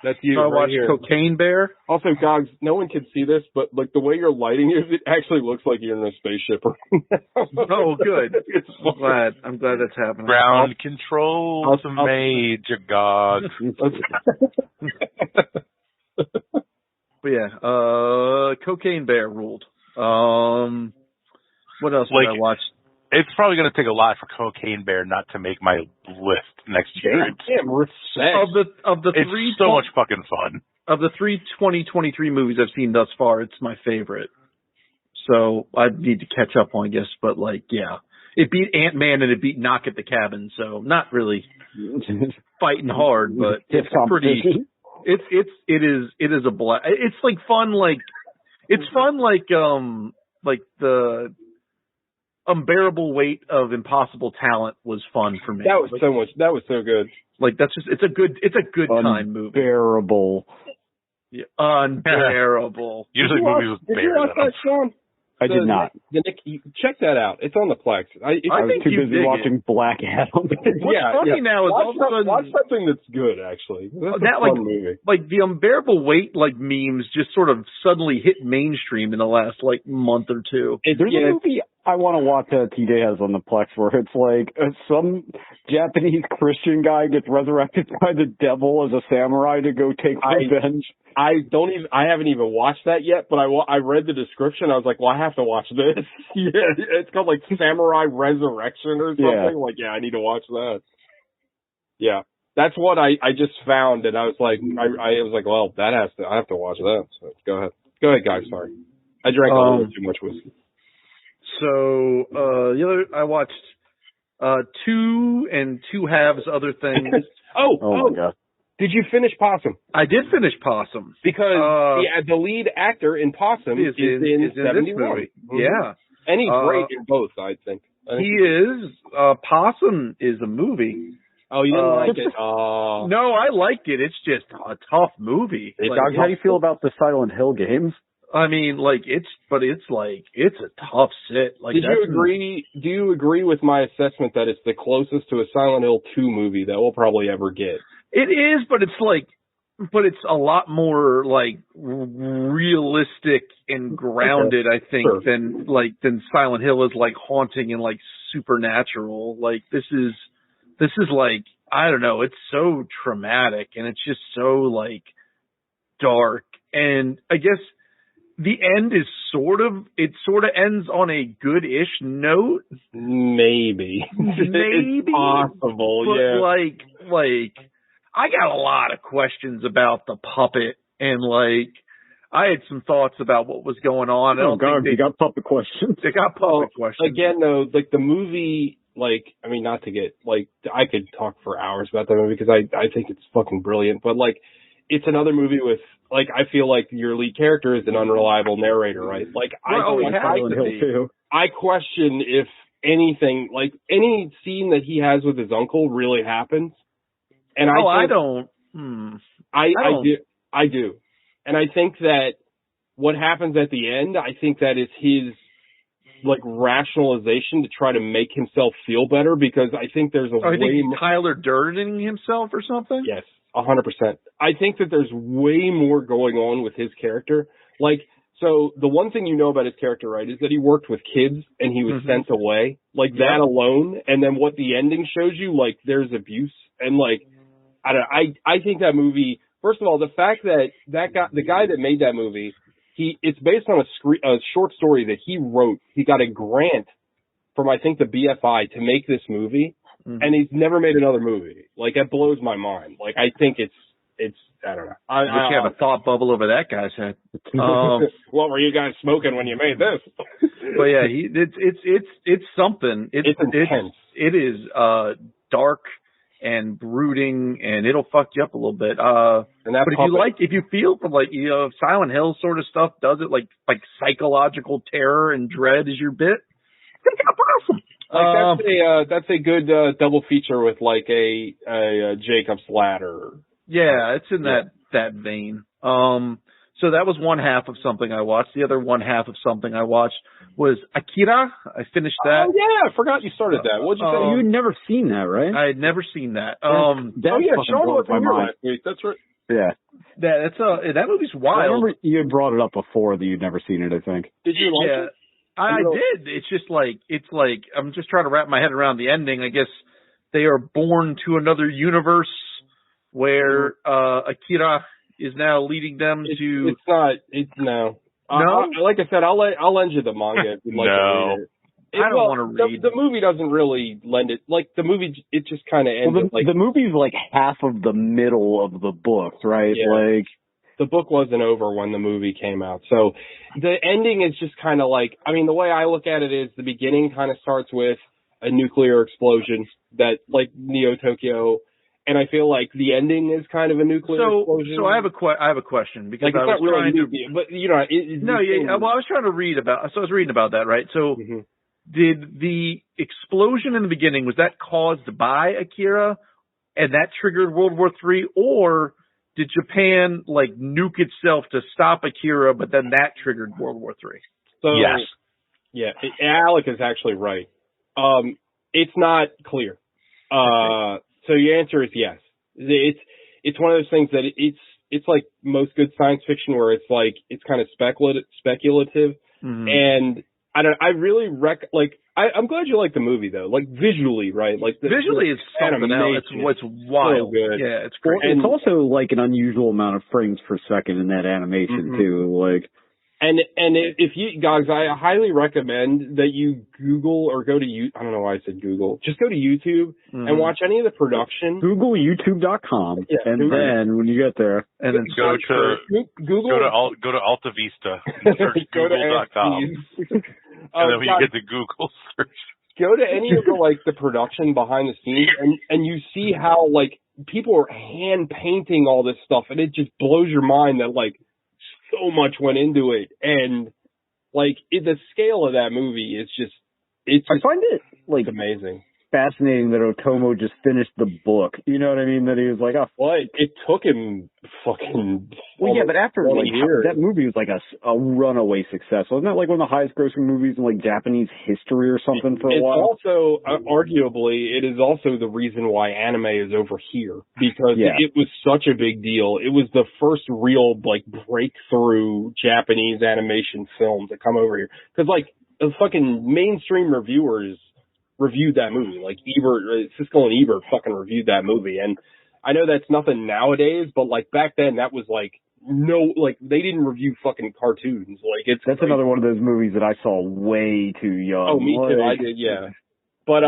That's you. So I watched here. Cocaine Bear. Also, Gogs, no one can see this, but the way you're lighting it actually looks like you're in a spaceship. Oh, good. I'm glad that's happening. Ground control to Major Gogs. But yeah, Cocaine Bear ruled. What else did I watch? It's probably going to take a lot for Cocaine Bear not to make my list next year. Damn, of the it's three, so much fucking fun. Of the 2023 movies I've seen thus far, it's my favorite. So I need to catch up on, I guess. But yeah, it beat Ant-Man and it beat Knock at the Cabin. So not really fighting hard, but it's pretty. It is a blast. It's fun. It's fun. The Unbearable Weight of Impossible Talent was fun for me. That was so much. That was so good. It's a good time movie. Unbearable. Yeah, unbearable. Usually movies with bears. Did you watch that, Sean? I did not. Check that out. It's on the Plex. I was too busy watching Black Adam. What's funny now is all of a sudden watch something that's good. Actually, that's a fun movie. The Unbearable Weight memes just sort of suddenly hit mainstream in the last month or two. There's a movie I want to watch that TJ has on the Plex where it's some Japanese Christian guy gets resurrected by the devil as a samurai to go take revenge. I haven't even watched that yet, but I read the description. I was like, well, I have to watch this. Yeah, it's called Samurai Resurrection or something. Yeah. I need to watch that. Yeah, that's what I just found, and I was like, well, I have to watch that. So go ahead, guys. Sorry, I drank a little too much whiskey. So I watched 2 and 2 halves other things. oh my God. Did you finish Possum? I did finish Possum. Because the lead actor in Possum is in 71. This movie. Mm-hmm. Yeah. And he's great in both, I think. He is. Possum is a movie. Oh, you didn't like it? No, I liked it. It's just a tough movie. Hey, Doug, how do you feel about the Silent Hill games? I mean, it's a tough sit. Like, do you agree with my assessment that it's the closest to a Silent Hill 2 movie that we'll probably ever get? It is, but it's a lot more like realistic and grounded, I think, than Silent Hill is, like haunting and like supernatural. Like this is like, I don't know, it's so traumatic and it's just so like dark. And I guess the end is sort of ends on a good-ish note. Maybe. It's possible, but yeah. Like, I got a lot of questions about the puppet, and like, I had some thoughts about what was going on. Oh God, you got puppet questions. They got puppet questions. Again, though, like the movie, like, I mean, not to get, like, I could talk for hours about that movie because I think it's fucking brilliant, but like, it's another movie with, like, I feel like your lead character is an unreliable narrator, right? Like, I question if anything, like, any scene that he has with his uncle really happens. And I do. And I think that what happens at the end, I think that is his, like, rationalization to try to make himself feel better, because I think there's I think he's Tyler Durdening himself or something? Yes, 100%. I think that there's way more going on with his character. Like, so the one thing you know about his character, right, is that he worked with kids and he was sent away. Like, that alone, and then what the ending shows you, like, there's abuse. And, like, I think that movie, first of all, the fact that the guy that made that movie, it's based on a short story that he wrote. He got a grant from, I think, the BFI to make this movie, and he's never made another movie. Like, that blows my mind. Like, I think it's I don't know. I have a thought bubble over that guy's head. What were you guys smoking when you made this? But yeah, it's something. It's intense. It is dark and brooding, and it'll fuck you up a little bit. But if you feel from, like, you know, Silent Hill sort of stuff does it, like psychological terror and dread is your bit, think how awesome. Like, that's a good double feature with, like, a Jacob's Ladder. Yeah, it's in that vein. So that was one half of something I watched. The other one half of something I watched was Akira. I finished that. Oh, yeah. I forgot you started that. What'd you say? You had never seen that, right? I had never seen that. Sean was in here last week. That's right. Yeah. That movie's wild. I remember you had brought it up before that you'd never seen it, I think. Did you like it? I did. It's like, I'm just trying to wrap my head around the ending. I guess they are born to another universe where Akira is now leading them to. No. No. Like I said, I'll lend you the manga if you'd like to read it. I don't want to read. The movie doesn't really lend it. Like, the movie, it just kind of ends. The movie's like half of the middle of the book, right? Yeah. Like, the book wasn't over when the movie came out. So the ending is just kind of like, I mean, the way I look at it is the beginning kind of starts with a nuclear explosion that, like, Neo Tokyo. And I feel like the ending is kind of a nuclear explosion. So I have a question, because like, it's not really nuclear, but, you know, well, I was trying to read about. So I was reading about that, right? So did the explosion in the beginning, was that caused by Akira, and that triggered World War III, or did Japan, like, nuke itself to stop Akira, but then that triggered World War III? So, yes. Yeah, Alec is actually right. It's not clear. So your answer is yes. It's one of those things that it's like most good science fiction where it's like, it's kind of speculative. And I really I'm glad you like the movie though. Like, visually, right? Like, visually it's something else. It's wild. So good. Yeah, it's great. It's also like an unusual amount of frames per second in that animation too. Like, and if you guys, I highly recommend that you Google or go to I don't know why I said Google. Just go to YouTube and watch any of the production. Google YouTube.com, and then when you get there, and then go to Alta Vista and search Google.com. And then when you get to Google, search go to any of the production behind the scenes and you see how people are hand painting all this stuff, and it just blows your mind that so much went into it, and the scale of that movie is just I find it amazing. Fascinating that Otomo just finished the book. You know what I mean? That he was like, it took him fucking. Well, yeah, but after years, that movie was a runaway success. Wasn't that one of the highest grossing movies in Japanese history or something for a while? It's also arguably it is also the reason why anime is over here, because it was such a big deal. It was the first real breakthrough Japanese animation film to come over here, because the fucking mainstream reviewers reviewed that movie. Ebert, Siskel and Ebert fucking reviewed that movie. And I know that's nothing nowadays, but back then that was they didn't review fucking cartoons. That's another one of those movies that I saw way too young. Oh, me too. I did, yeah. But,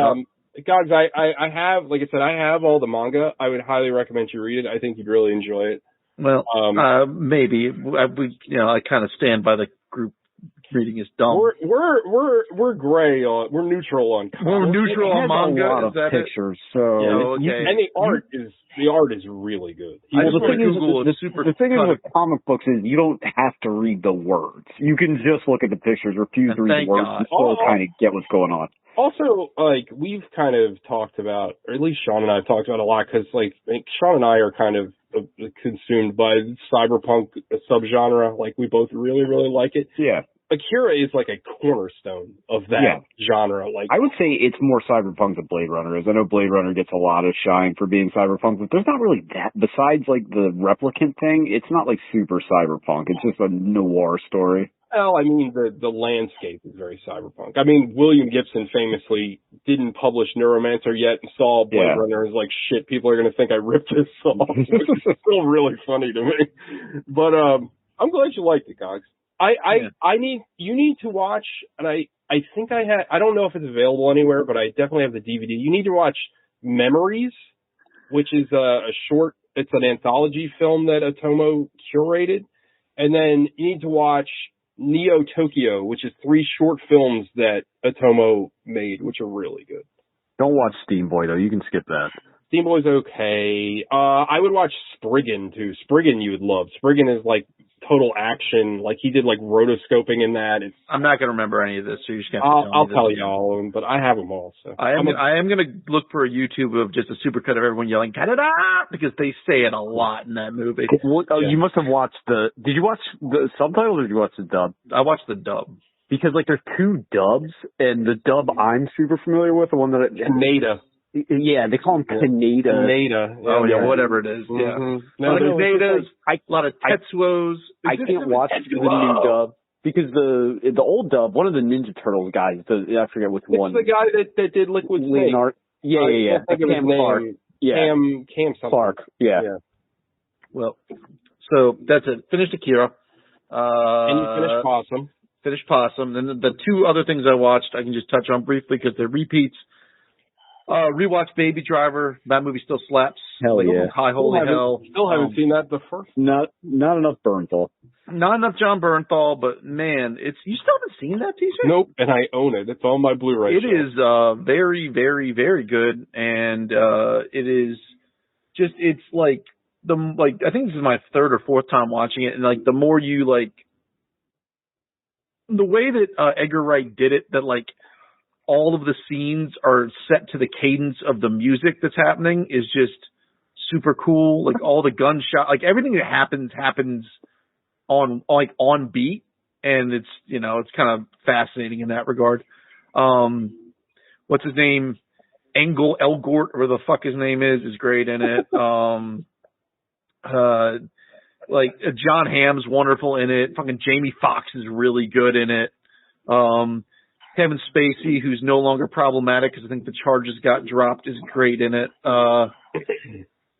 guys, I have, like I said, I have all the manga. I would highly recommend you read it. I think you'd really enjoy it. Well, maybe. I kind of stand by the group reading is dumb. We're gray on. We're neutral on. We're neutral on manga. A lot of pictures, so and the art is really good. The thing is with comic books is you don't have to read the words. You can just look at the pictures, refuse to read the words, and still kind of get what's going on. Also, we've kind of talked about, or at least Sean and I have talked about a lot, because Sean and I are kind of consumed by cyberpunk subgenre. We both really, really like it. Yeah. Akira is a cornerstone of that genre. I would say it's more cyberpunk than Blade Runner is. I know Blade Runner gets a lot of shine for being cyberpunk, but there's not really that. Besides the replicant thing, it's not super cyberpunk. It's just a noir story. Well, I mean, the landscape is very cyberpunk. I mean, William Gibson famously didn't publish Neuromancer yet and saw Blade Runner and was like, shit, people are going to think I ripped this off. Which is still really funny to me. But I'm glad you liked it, Cogs. You need to watch, and I think I don't know if it's available anywhere, but I definitely have the DVD. You need to watch Memories, which is it's an anthology film that Otomo curated. And then you need to watch Neo Tokyo, which is 3 short films that Otomo made, which are really good. Don't watch Steamboy, though. You can skip that. Steamboy's okay. I would watch Spriggan, too. Spriggan you would love. Spriggan is total action. He did rotoscoping in that. I'm not going to remember any of this, so you're just going to I'll tell you all of them, but I have them all. So I am going to look for a YouTube of just a supercut of everyone yelling "Canada" because they say it a lot in that movie. You must have watched did you watch the subtitles or did you watch the dub? I watched the dub. Because there's 2 dubs, and the dub I'm super familiar with, the one that Kaneda. Yeah, they call him Kaneda. Kaneda. Oh, yeah, whatever it is. Yeah. Mm-hmm. A lot of Kanedas, a lot of Tetsuos. I can't watch the new dub because the old dub, one of the Ninja Turtles guys, I forget which one. It's the guy that did Liquid Snake. Yeah. Cam Clark. Yeah. Cam something. Clark. Yeah. Well, so that's it. Finished Akira. And you finished Possum. Finished Possum. Then the 2 other things I watched, I can just touch on briefly because they're repeats. Rewatched Baby Driver. That movie still slaps. Hell yeah. High holy hell. Still haven't seen that the first. Not enough Bernthal. Not enough John Bernthal, but man, you still haven't seen that, TJ? Nope, and I own it. It's on my Blu-ray. It is very, very, very good, and it is just it's I think this is my 3rd or 4th time watching it, and the more you the way that Edgar Wright did it, that all of the scenes are set to the cadence of the music that's happening is just super cool. All the gunshot, everything that happens on beat, and it's it's kind of fascinating in that regard. What's his name? Engel Elgort, or the fuck his name is great in it. John Hamm's wonderful in it. Fucking Jamie Foxx is really good in it. Kevin Spacey, who's no longer problematic because I think the charges got dropped, is great in it.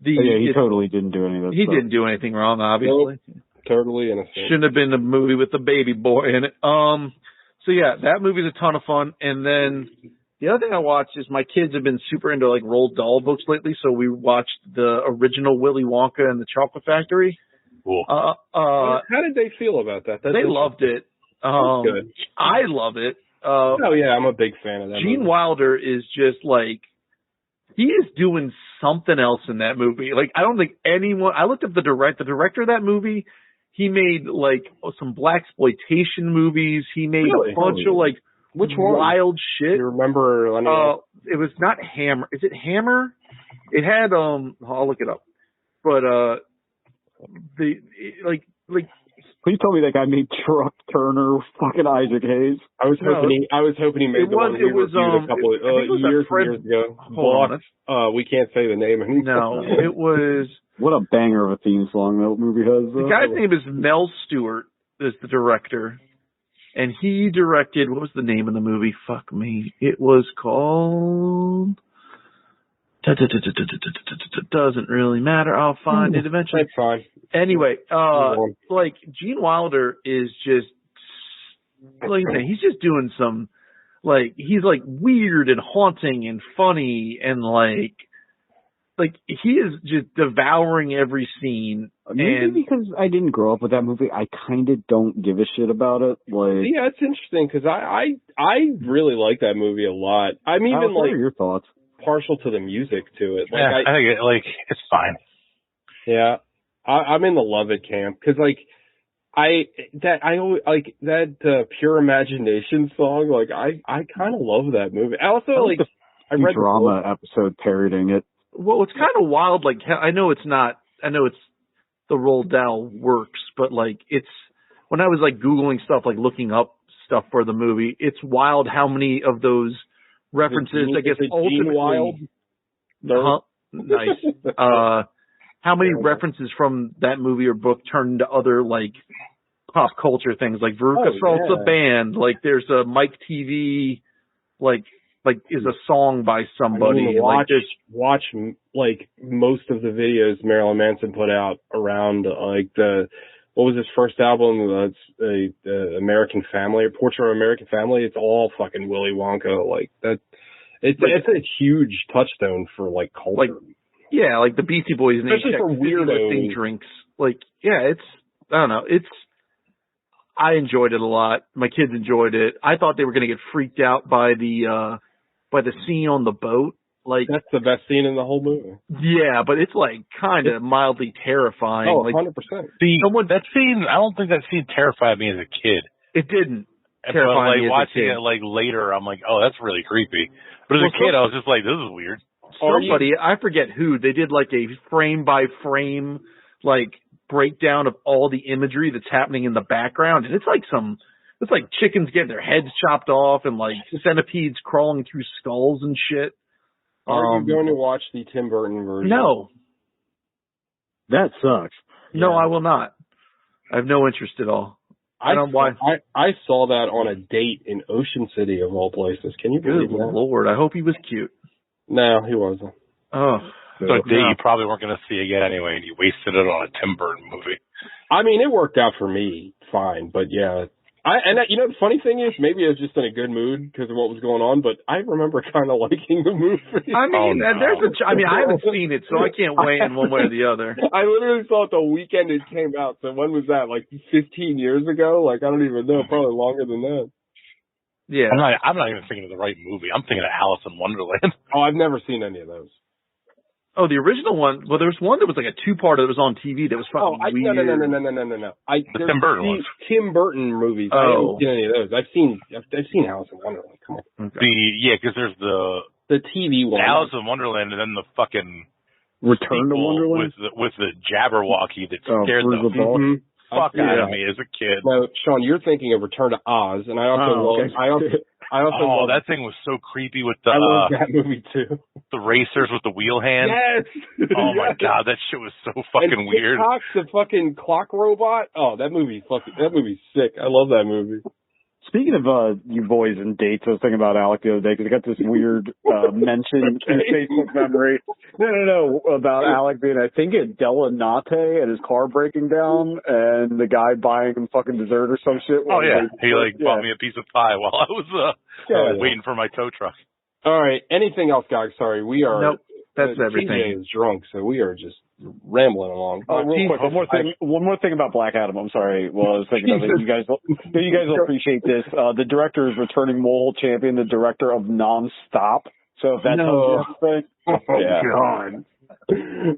He totally didn't do any of that He didn't do anything wrong, obviously. Nope. Totally innocent. Shouldn't have been the movie with the baby boy in it. So yeah, that movie's a ton of fun. And then the other thing I watched is my kids have been super into Roald Dahl books lately, so we watched the original Willy Wonka and the Chocolate Factory. Cool. How did they feel about that? They loved it. Good. I love it. Oh yeah, I'm a big fan of that. Gene Wilder is just like, he is doing something else in that movie. Like, I don't think anyone. I looked up the director of that movie. He made like some blaxploitation movies. He made a bunch of like wild shit. You remember? It was not Hammer. Is it Hammer? It had I'll look it up. But Please tell me that guy made Truck Turner, fucking Isaac Hayes. I was hoping he made the one we reviewed a couple of years ago. Hold on. We can't say the name anymore. No, it was. What a banger of a theme song that movie has. The guy's name is Mel Stewart, is the director. And he directed, what was the name of the movie? Fuck me. It was called... Doesn't really matter. I'll find it eventually. That's fine. Anyway, like, Gene Wilder is just, like I say, he's just doing some, like, he's like weird and haunting and funny and like he is just devouring every scene. Maybe because I didn't grow up with that movie, I kind of don't give a shit about it. Like, yeah, it's interesting because I really like that movie a lot. I'm even what are your thoughts? Partial to the music to it. Like, yeah, I think it's fine. Yeah, I'm in the love it camp because I always like that Pure Imagination song. Like I kind of love that movie. I also I read drama episode parodying it. Well, it's kind of wild. Like, I know it's the Roald Dahl works, but like it's when I was like Googling stuff, like looking up stuff for the movie, it's wild how many of those references, I guess, ultimately. Wild? No. Nice. How many references from that movie or book turned into other like pop culture things, like Veruca Salt's a band, like there's a Mike TV, like is a song by somebody. I mean, watch like most of the videos Marilyn Manson put out around like what was his first album? The American Family, or Portrait of American Family. It's all fucking Willy Wonka. Like that. It's a huge touchstone for like culture. Like, yeah, like the Beastie Boys and especially for weirdos drinks. Like, yeah, I don't know. I enjoyed it a lot. My kids enjoyed it. I thought they were going to get freaked out by the scene on the boat. Like, that's the best scene in the whole movie. Yeah, but it's like kind of mildly terrifying. Oh, like, 100%. That scene, I don't think that scene terrified me as a kid. It didn't. Terrify me as watching a kid. it like later, I'm like, oh, that's really creepy. But as a kid, I was just like, this is weird. Somebody, I forget who, they did like a frame by frame like breakdown of all the imagery that's happening in the background, and it's like chickens getting their heads chopped off and like centipedes crawling through skulls and shit. Are you going to watch the Tim Burton version? No. That sucks. No, I will not. I have no interest at all. I don't know why. I saw that on a date in Ocean City of all places. Can you believe that? Good Lord, I hope he was cute. No, he wasn't. Oh. So a date you probably weren't going to see again anyway, and you wasted it on a Tim Burton movie. I mean, it worked out for me fine, but yeah. You know, the funny thing is, maybe I was just in a good mood because of what was going on, but I remember kind of liking the movie. I mean, I haven't seen it, so I can't weigh in one way or the other. I literally saw it the weekend it came out. So when was that? Like 15 years ago? Like, I don't even know. Probably longer than that. Yeah. I'm not even thinking of the right movie. I'm thinking of Alice in Wonderland. Oh, I've never seen any of those. Oh, the original one. Well, there was one that was like a two-parter that was on TV that was fucking weird. No. The Tim Burton one. Tim Burton movies. I haven't seen any of those. I've seen Alice in Wonderland. Come on. Okay. Because there's the TV one, Alice in Wonderland, and then the fucking Return to Wonderland with the Jabberwocky that scared the fuck out of me as a kid. No, Sean, you're thinking of Return to Oz, and I also love that thing was so creepy with the. I love that movie too. The racers with the wheel hands. Yes. Oh my god, that shit was so fucking weird. Hitchcock's the fucking clock robot. Oh, that movie's sick. I love that movie. Speaking of you boys and dates, I was thinking about Alec the other day because I got this weird mention in Facebook memory. No, about Alec being, I think, at Delinate and his car breaking down and the guy buying him fucking dessert or some shit. Oh, yeah. He bought me a piece of pie while I was waiting for my tow truck. All right. Anything else, guys? Sorry. We are. Nope. That's everything. TJ is drunk, so we are just rambling along. Real quick, one more thing about Black Adam. I'm sorry. Well, I was thinking of it. You guys will appreciate this. The director is returning Mole Champion, the director of Non-Stop. So if that tells you anything, God.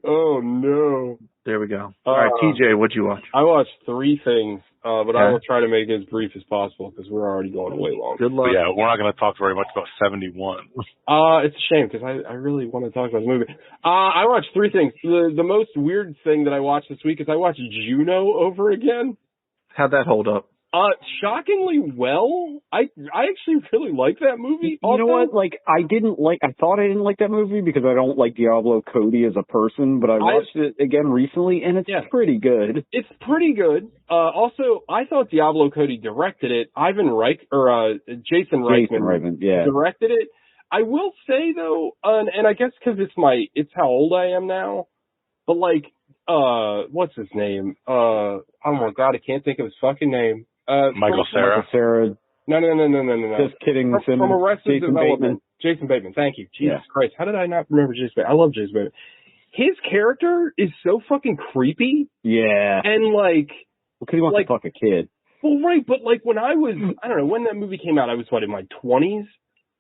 Oh no. There we go. All right, TJ, what'd you watch? I watched 3 things, but I will try to make it as brief as possible because we're already going way long. Good luck. But yeah, we're not going to talk very much about 71. It's a shame because I really want to talk about the movie. I watched 3 things. The most weird thing that I watched this week is I watched Juno over again. How'd that hold up? Shockingly well. I actually really like that movie. You know what? Like, I thought I didn't like that movie because I don't like Diablo Cody as a person, but I watched it again recently and it's pretty good. It's pretty good. Also, I thought Diablo Cody directed it. Jason Reitman directed it. I will say though, and I guess because it's how old I am now, but like, what's his name? Oh my God, I can't think of his fucking name. Michael Cera. No. Just kidding. From Arrested Development. Jason Bateman. Thank you. Jesus Christ. How did I not remember Jason Bateman? I love Jason Bateman. His character is so fucking creepy. Yeah. And like... Because he wants to fuck a kid. Well, right. But like when I was... I don't know. When that movie came out, I was, in my 20s?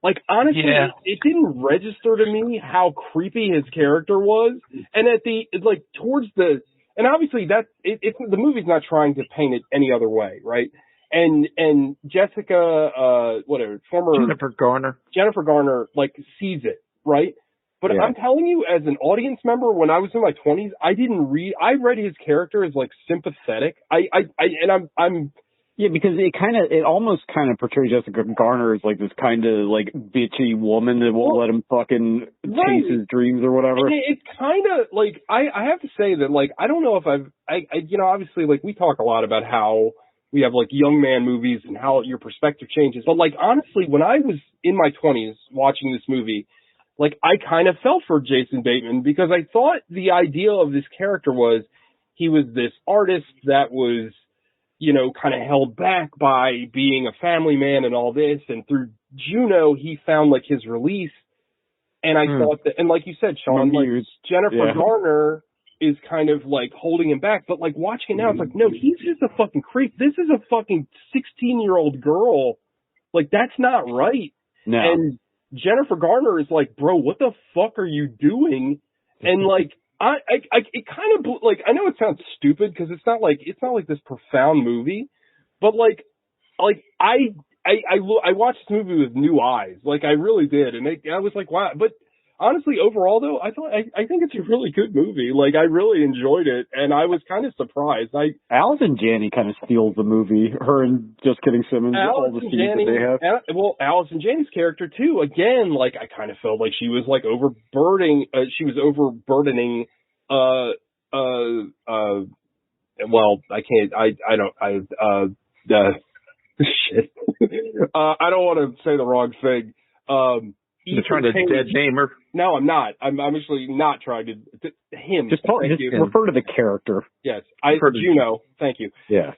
Like, honestly, it didn't register to me how creepy his character was. And towards the... And obviously the movie's not trying to paint it any other way, right? And Jessica, former Jennifer Garner, sees it, right? But I'm telling you, as an audience member, when I was in my 20s, I read his character as sympathetic. Because it almost portrays Jessica Garner as this kind of bitchy woman that won't let him fucking chase his dreams or whatever. And it's kind of I have to say that I don't know if obviously we talk a lot about how we have young man movies and how your perspective changes. But honestly, when I was in my 20s watching this movie, I kind of felt for Jason Bateman because I thought the idea of this character was he was this artist that was, kind of held back by being a family man and all this. And through Juno, he found his release. And I thought that, and like you said, Sean, Jennifer Garner is kind of holding him back. But watching it now, it's no, he's just a fucking creep. This is a fucking 16-year-old girl. That's not right. No. And Jennifer Garner is bro, what the fuck are you doing? And it kind of I know it sounds stupid because it's not this profound movie, but I watched this movie with new eyes, I really did, and I was wow. But honestly, overall though, I think it's a really good movie. I really enjoyed it, and I was kind of surprised. Allison Janney kind of steals the movie. Her and Just Kidding Simmons, all the scenes that they have. Allison Janney's character too. Again, I kind of felt she was overburdening. She was overburdening. Well, I can't. I don't. Shit. I don't want to say the wrong thing. You're trying to dead name her? No, I'm not. I'm actually not trying to him. Just refer to the character. Yes, Juno. Thank you. Yeah.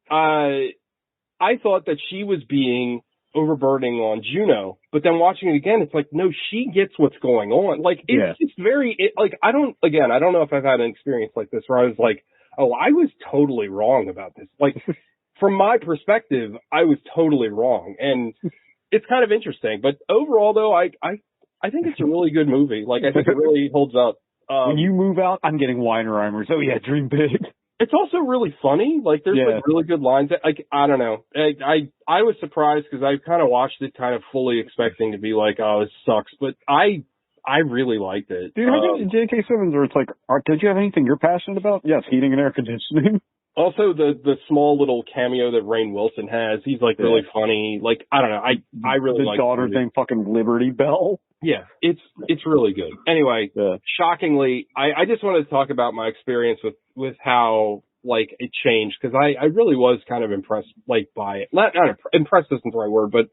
I thought that she was being overburdening on Juno, but then watching it again, it's no, she gets what's going on. It's very, I don't know if I've had an experience like this where I was oh, I was totally wrong about this. From my perspective, I was totally wrong. And it's kind of interesting, but overall though, I think it's a really good movie. I think it really holds up. When you move out, I'm getting Weinerheimers. Oh yeah, dream big. It's also really funny. There's really good lines. I don't know. I was surprised because I kind of watched it kind of fully expecting to be oh, this sucks. But I really liked it. Dude, J.K. Simmons, where it's did you have anything you're passionate about? Yes, heating and air conditioning. Also, the small little cameo that Rainn Wilson has, he's really funny. I don't know. I really like the daughter's name fucking Liberty Bell. Yeah, it's really good. Anyway, shockingly, I just wanted to talk about my experience with how it changed because I really was kind of impressed by it. Not impressed isn't the right word, but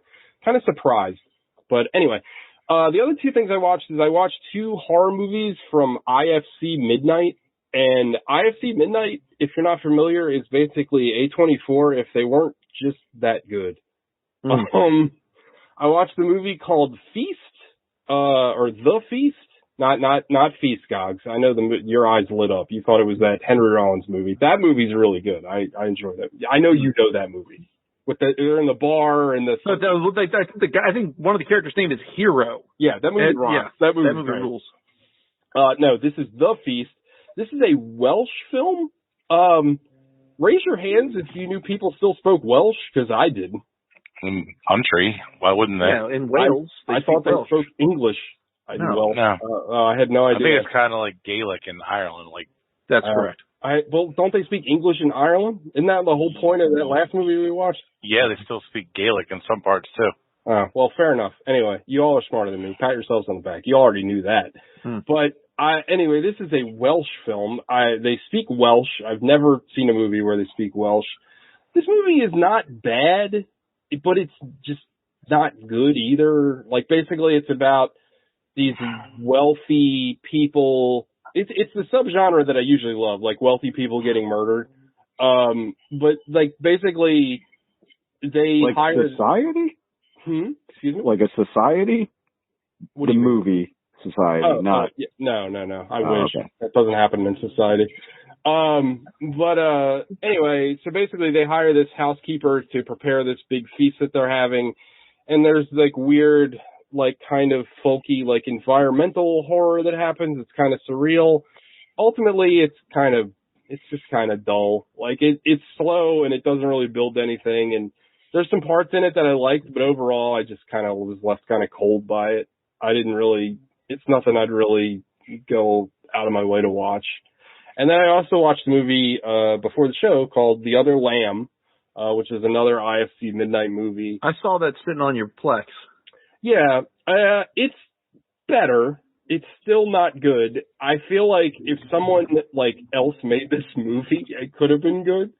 kind of surprised. But anyway, the other 2 things I watched is I watched 2 horror movies from IFC Midnight. And IFC Midnight, if you're not familiar, is basically A24 if they weren't just that good. I watched the movie called Feast, or The Feast, Not Feast, Gogs. I know your eyes lit up. You thought it was that Henry Rollins movie. That movie's really good. I enjoyed it. I know you know that movie. They're in the bar and the. I think one of the characters' name is Hero. Yeah, that movie rocks. Yeah, that movie rules. No, this is The Feast. This is a Welsh film. Raise your hands if you knew people still spoke Welsh, because I did. Country, why wouldn't they? Yeah, in Wales, I thought they spoke English. I had no idea. I think it's kind of like Gaelic in Ireland. Like that's correct. Don't they speak English in Ireland? Isn't that the whole point of that last movie we watched? Yeah, they still speak Gaelic in some parts too. Well, fair enough. Anyway, you all are smarter than me. Pat yourselves on the back. You already knew that. But anyway, this is a Welsh film. They speak Welsh. I've never seen a movie where they speak Welsh. This movie is not bad, but it's just not good either. Like, basically, it's about these wealthy people. It's the subgenre that I usually love, like wealthy people getting murdered. But like, basically, they like hired Society. Excuse me. Like a society. What do you movie Society? Not. No. I wish that doesn't happen in Society. But anyway, so basically, they hire this housekeeper to prepare this big feast that they're having, and there's like weird, like kind of folky, like environmental horror that happens. It's kind of surreal. Ultimately, it's just kind of dull. Like it's slow and it doesn't really build anything. And there's some parts in it that I liked, but overall, I just kind of was left kind of cold by it. It's nothing I'd really go out of my way to watch. And then I also watched a movie before the show called The Other Lamb, which is another IFC midnight movie. I saw that sitting on your Plex. Yeah, it's better. It's still not good. I feel like if someone else made this movie, it could have been good.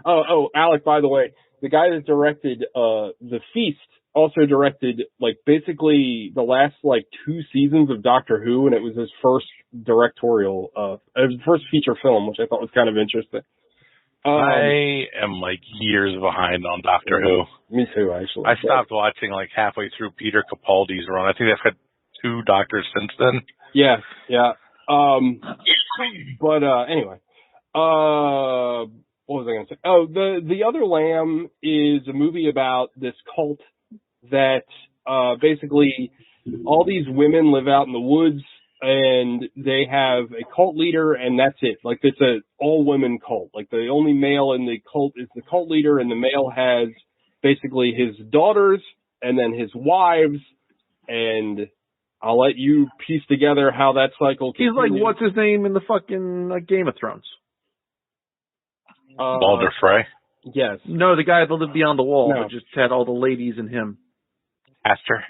Oh, Alec, by the way, the guy that directed The Feast also directed basically the last 2 seasons of Doctor Who, and it was his first directorial, first feature film, which I thought was kind of interesting. I am years behind on Doctor Who. Me too, actually. I stopped watching halfway through Peter Capaldi's run. I think they've had 2 doctors since then. Yeah. But anyway, what was I going to say? Oh, the Other Lamb is a movie about this cult that basically all these women live out in the woods, and they have a cult leader, and that's it. It's a all-women cult. The only male in the cult is the cult leader, and the male has basically his daughters and then his wives, and I'll let you piece together how that cycle continues. He's what's his name in the fucking Game of Thrones? Balder Frey? Yes. No, the guy that lived beyond the wall that just had all the ladies in him. Astor?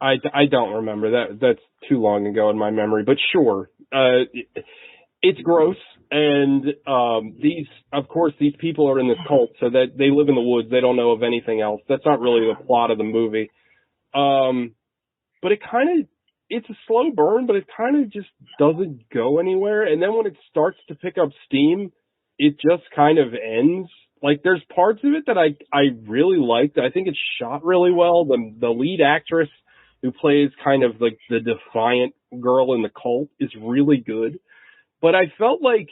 I don't remember. That's too long ago in my memory, but sure. It's gross, and these people are in this cult, so that they live in the woods. They don't know of anything else. That's not really the plot of the movie. But it's a slow burn, but it kind of just doesn't go anywhere. And then when it starts to pick up steam, it just kind of ends. There's parts of it that I really liked. I think it's shot really well. The lead actress who plays kind of the defiant girl in the cult is really good. But I felt like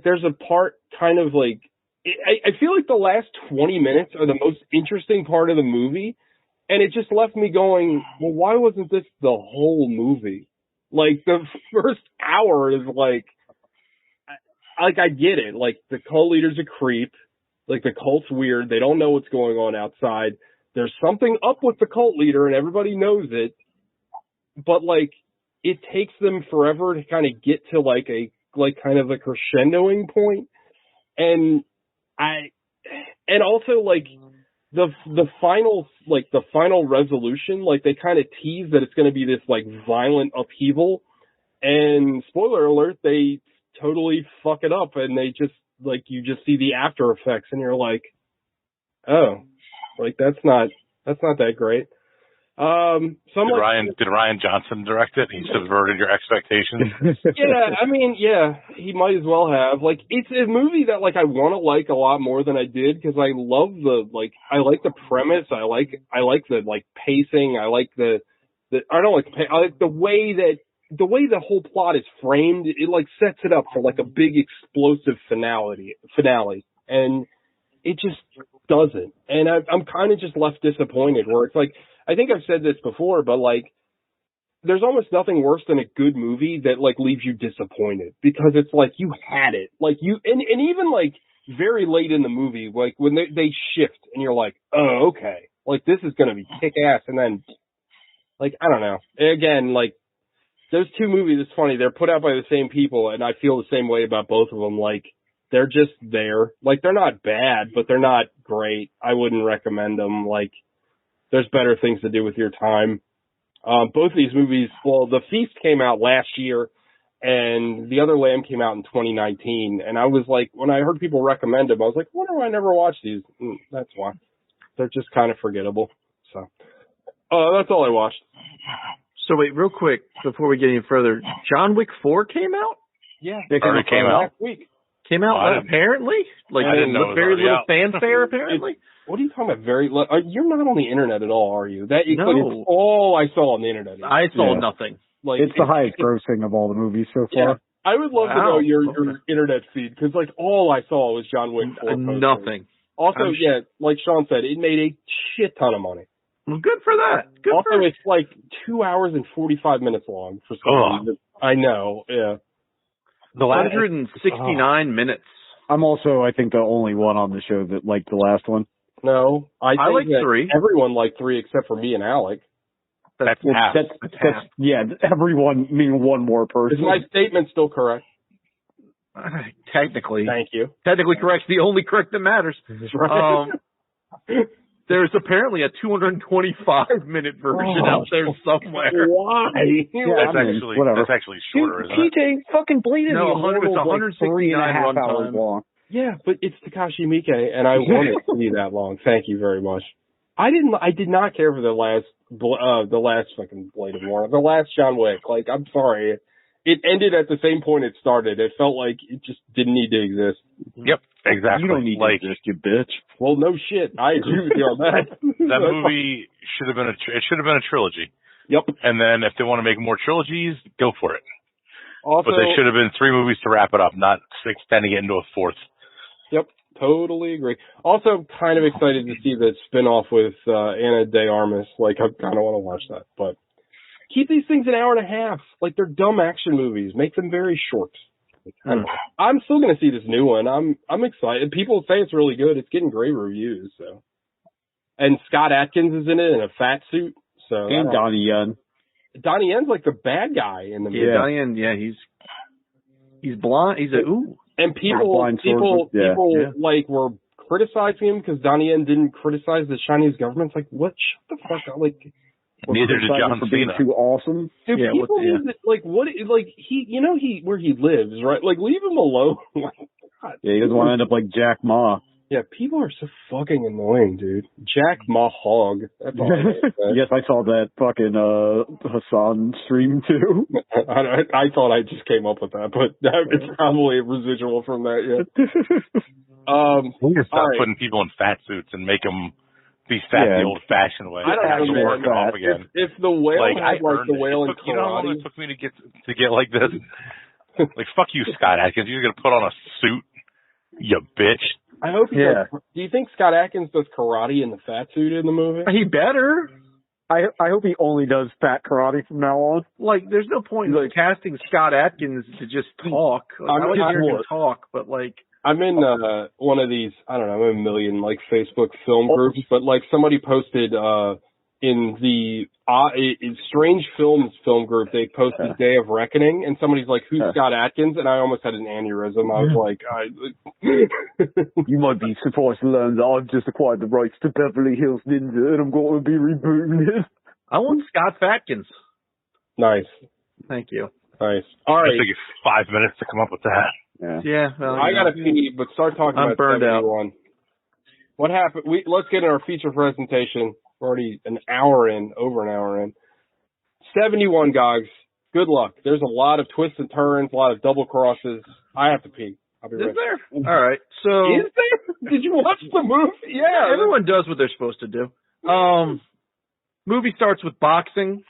there's a part kind of I feel like the last 20 minutes are the most interesting part of the movie. And it just left me going, well, why wasn't this the whole movie? The first hour is I get it. The cult leader's a creep. The cult's weird. They don't know what's going on outside. There's something up with the cult leader and everybody knows it. But it takes them forever to kind of get to kind of a crescendoing point. And also the final resolution, they kind of tease that it's going to be this violent upheaval, and spoiler alert, they totally fuck it up, and they just you just see the after effects, and you're oh, that's not that great. Did Ryan Johnson direct it? He subverted your expectations. Yeah, he might as well have. It's a movie that I want to a lot more than I did, because I love I like the premise. I like the pacing. I like I like the way that the way the whole plot is framed, it like sets it up for like a big explosive finale, and it just doesn't. And I'm kind of just left disappointed. Where it's like, I think I've said this before, but like, there's almost nothing worse than a good movie that like leaves you disappointed, because it's like you had it, like you, and even like very late in the movie, like when they shift and you're like, oh, okay, like this is gonna be kick ass, and then like, I don't know, again, like those two movies, it's funny, they're put out by the same people, and I feel the same way about both of them. Like, they're just there, like they're not bad, but they're not great. I wouldn't recommend them. Like, there's better things to do with your time. Both of these movies, well, The Feast came out last year, and The Other Lamb came out in 2019. And I was like, when I heard people recommend them, I was like, wonder why I never watched these. That's why. They're just kind of forgettable. So, that's all I watched. So wait, real quick, before we get any further, John Wick 4 came out? Yeah. It came out last week. Came out apparently? Like, I didn't know very little fanfare, apparently? What are you talking about? You're not on the internet at all, are you? No. It's all I saw on the internet. I saw nothing. Like, it's the highest grossing of all the movies so far. Yeah, I would love to know your internet feed, because like all I saw was John Wick 4. Nothing. Also, like Sean said, it made a shit ton of money. Well, good for that. It's like 2 hours and 45 minutes long for some reason. I know, yeah. 169 minutes. I'm also, I think, the only one on the show that liked the last one. No, I like 3. Everyone liked 3 except for me and Alec. That's half. Yeah, everyone, meaning one more person. Is my statement still correct? Technically. Thank you. Technically correct. The only correct that matters. Right. There's apparently a 225-minute version out there somewhere. Why? That's actually shorter, isn't it? PJ fucking bleeding. No, it's 169 hours long. Yeah, but it's Takashi Miike, and I want it to be that long. Thank you very much. I did not care for the last fucking Blade of War, the last John Wick. Like, I'm sorry. It ended at the same point it started. It felt like it just didn't need to exist. Yep, exactly. You don't need to exist, you bitch. Well, no shit. I agree with you on that. That movie should have been a trilogy. Yep. And then if they want to make more trilogies, go for it. Also, but they should have been 3 movies to wrap it up, not 6 extending it into a 4th. Yep, totally agree. Also, kind of excited to see the spinoff with Ana de Armas. Like, I kind of want to watch that. But keep these things an hour and a half. Like, they're dumb action movies. Make them very short. I'm still going to see this new one. I'm excited. People say it's really good. It's getting great reviews. So, and Scott Adkins is in it in a fat suit. So, and Donnie Yen. Donnie Yen's like the bad guy in the movie. Yeah, Donnie Yen. He's blonde. He's And people like were criticizing him because Donnie Yen didn't criticize the Chinese government. It's like, what? Shut the fuck up! Like, neither did John Cena. Being too awesome. Dude, people like what? Like he where he lives, right? Like, leave him alone. God, he doesn't want to end up like Jack Ma. Yeah, people are so fucking annoying, dude. Jack Ma Hog. That's all Yes, I saw that fucking Hassan stream too. I thought I just came up with that, but it's probably a residual from that. Yeah. We can stop putting people in fat suits and make them be fat the old-fashioned way. I don't know, work it off again. If the whale had the whale in karate, you know how long it took me to get like this? Like, fuck you, Scott Adkins. You're gonna put on a suit, you bitch. I hope he does. Do you think Scott Adkins does karate in the fat suit in the movie? He better. I hope he only does fat karate from now on. Like, there's no point in casting Scott Adkins to just talk. Like, I like to hear him talk, but like, I'm in one of these, I don't know, I'm in a million like Facebook film groups, but like somebody posted in the Strange Films film group, they posted Day of Reckoning, and somebody's like, who's Scott Adkins? And I almost had an aneurysm. I was like, you might be surprised to learn that I've just acquired the rights to Beverly Hills Ninja, and I'm going to be rebooting it. I want Scott Fatkins. Nice. Thank you. Nice. All right. It took you 5 minutes to come up with that. Yeah. Well, I got to pee, but start talking about burned 71. Out. What happened? Let's get in our feature presentation. We're already over an hour in. 71, Gogs. Good luck. There's a lot of twists and turns, a lot of double crosses. I have to pee. I'll be right back. Is there? All right. So, is there? Did you watch the movie? Yeah. Everyone does what they're supposed to do. Movie starts with boxing.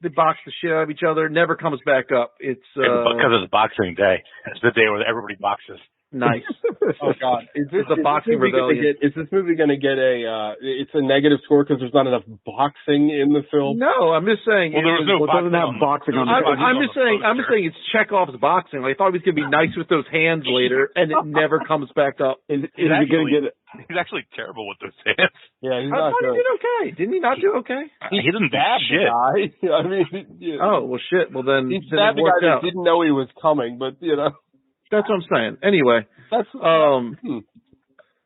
They box the shit out of each other. Never comes back up. It's because it's Boxing Day. It's the day where everybody boxes. Nice. Oh God! Is this a boxing rebellion? Is this movie going to get it's a negative score because there's not enough boxing in the film? No, I'm just saying. Well, there was no boxing. Doesn't have boxing on the film. I'm just saying it's Chekhov's boxing. Like, I thought he was going to be nice with those hands later, and it never comes back up. Is he going to get it? He's actually terrible with those hands. Yeah, he's I not thought good. he did okay. Didn't he not do okay? He didn't stab shit. I mean, Oh well, shit. Well then, he stabbed the guy that didn't know he was coming, but that's what I'm saying. Anyway, that's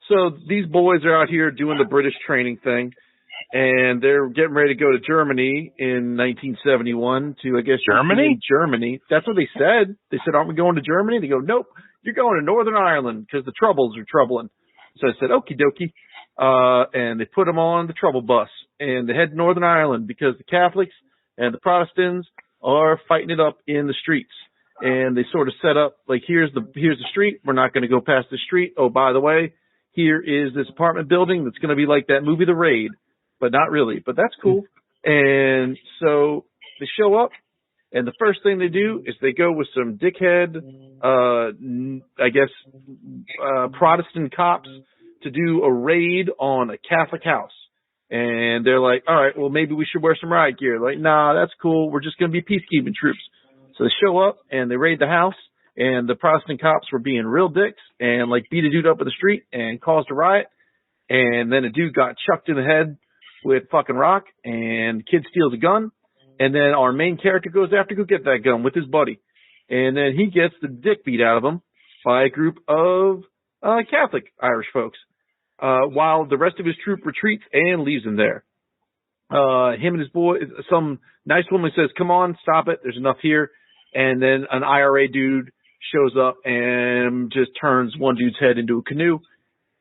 so these boys are out here doing the British training thing, and they're getting ready to go to Germany in 1971 to, I guess, Germany. That's what they said. They said, "Aren't we going to Germany?" They go, "Nope, you're going to Northern Ireland because the Troubles are troubling." So I said, "Okie dokie," and they put them on the Trouble bus, and they head to Northern Ireland because the Catholics and the Protestants are fighting it up in the streets. And they sort of set up, like, here's the street. We're not going to go past the street. Oh, by the way, here is this apartment building that's going to be like that movie, The Raid, but not really. But that's cool. And so they show up, and the first thing they do is they go with some dickhead, Protestant cops to do a raid on a Catholic house. And they're like, all right, well, maybe we should wear some riot gear. Like, nah, that's cool. We're just going to be peacekeeping troops. So they show up and they raid the house, and the Protestant cops were being real dicks and like beat a dude up in the street and caused a riot. And then a dude got chucked in the head with fucking rock, and the kid steals a gun. And then our main character goes after go get that gun with his buddy. And then he gets the dick beat out of him by a group of Catholic Irish folks, while the rest of his troop retreats and leaves him there. Him and his boy, some nice woman says, "Come on, stop it. There's enough here." And then an IRA dude shows up and just turns one dude's head into a canoe.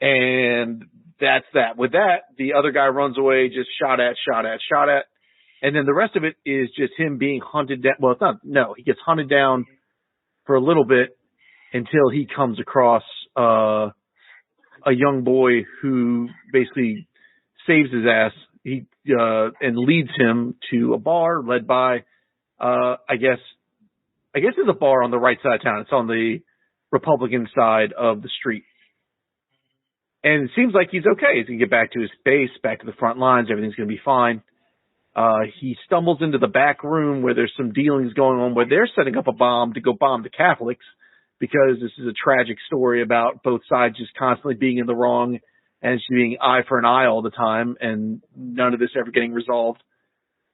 And that's that. With that, the other guy runs away, just shot at. And then the rest of it is just him being hunted down. Well, he gets hunted down for a little bit until he comes across a young boy who basically saves his ass. He and leads him to a bar led by, I guess there's a bar on the right side of town. It's on the Republican side of the street. And it seems like he's okay. He's going to get back to his base, back to the front lines. Everything's going to be fine. He stumbles into the back room where there's some dealings going on, where they're setting up a bomb to go bomb the Catholics, because this is a tragic story about both sides just constantly being in the wrong and just being eye for an eye all the time, and none of this ever getting resolved.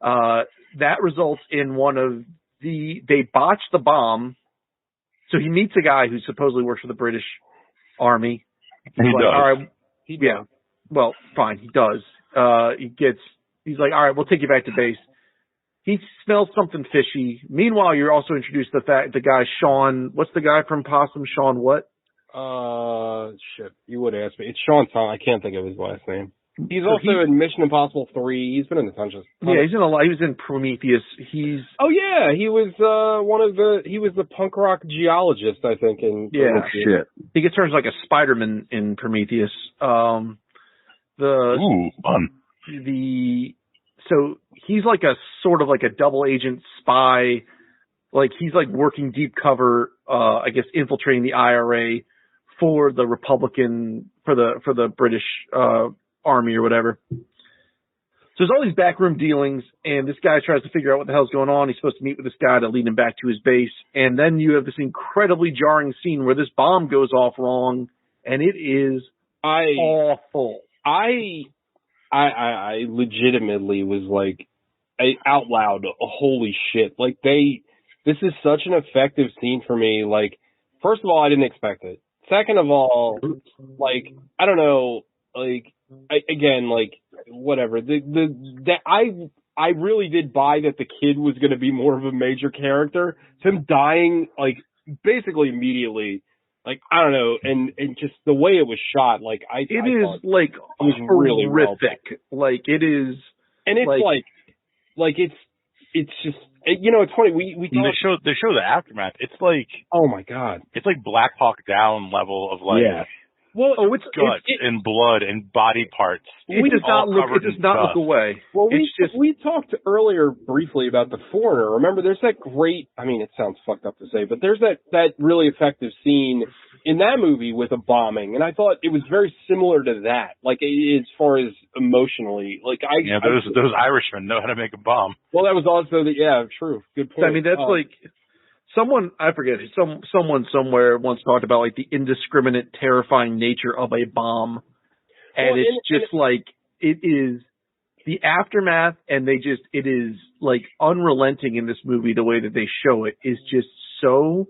That results in they botch the bomb. So he meets a guy who supposedly works for the British Army. He does. All right, yeah. Well, fine, he does. He's like, all right, we'll take you back to base. He smells something fishy. Meanwhile, you're also introduced to the guy, Sean. What's the guy from Possum? Sean what? Shit. You would ask me. It's Sean Tom. I can't think of his last name. He's also in Mission Impossible 3. He's been in the tons. Yeah, he's in a lot. He was in Prometheus. Oh yeah, he was he was the punk rock geologist, I think. Prometheus. Shit. He gets turned like a Spider-Man in Prometheus. Fun. So he's like a sort of like a double agent spy. Like he's like working deep cover, I guess infiltrating the IRA for the Republican, for the British, Army or whatever. So there's all these backroom dealings, and this guy tries to figure out what the hell's going on. He's supposed to meet with this guy to lead him back to his base. And then you have this incredibly jarring scene where this bomb goes off wrong, and it is awful. I legitimately was like, out loud, holy shit. Like this is such an effective scene for me. Like, first of all, I didn't expect it. Second of all, like, I don't know, like, whatever. I really did buy that the kid was going to be more of a major character. Him dying, like, basically immediately, like, I don't know, and just the way it was shot, like, it is really horrific. Like, it is, and it's like it's just, you know, it's funny. They show the aftermath. It's like, oh my god, it's like Black Hawk Down level of like. Yeah. it's guts and blood and body parts. It does not look away. Well, we talked earlier briefly about The Foreigner. Remember, there's that great, I mean, it sounds fucked up to say, but there's that really effective scene in that movie with a bombing, and I thought it was very similar to that, like as far as emotionally. Those Irishmen know how to make a bomb. Well, that was also true. Good point. I mean, that's someone, I forget, someone somewhere once talked about like the indiscriminate, terrifying nature of a bomb. And it is the aftermath, and it is like unrelenting in this movie. The way that they show it is just so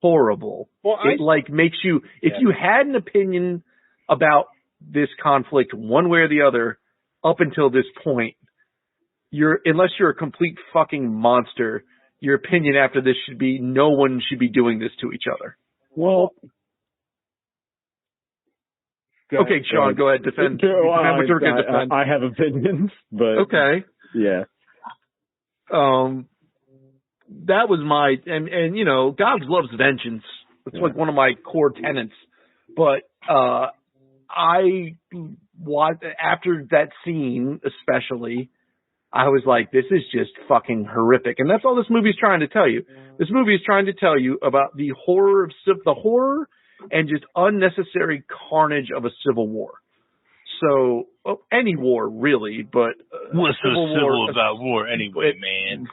horrible. Well, it makes you, if you had an opinion about this conflict one way or the other up until this point, unless you're a complete fucking monster, your opinion after this should be no one should be doing this to each other. Well, okay, Sean, go ahead. Defend what you're going to defend. I have opinions, but okay, yeah. That was my and you know, God loves vengeance. It's like one of my core tenets. But after that scene, especially, I was like, this is just fucking horrific. And that's all this movie is trying to tell you. This movie is trying to tell you about the horror and just unnecessary carnage of a civil war. So, any war, really, but... What's so civil about war anyway, man?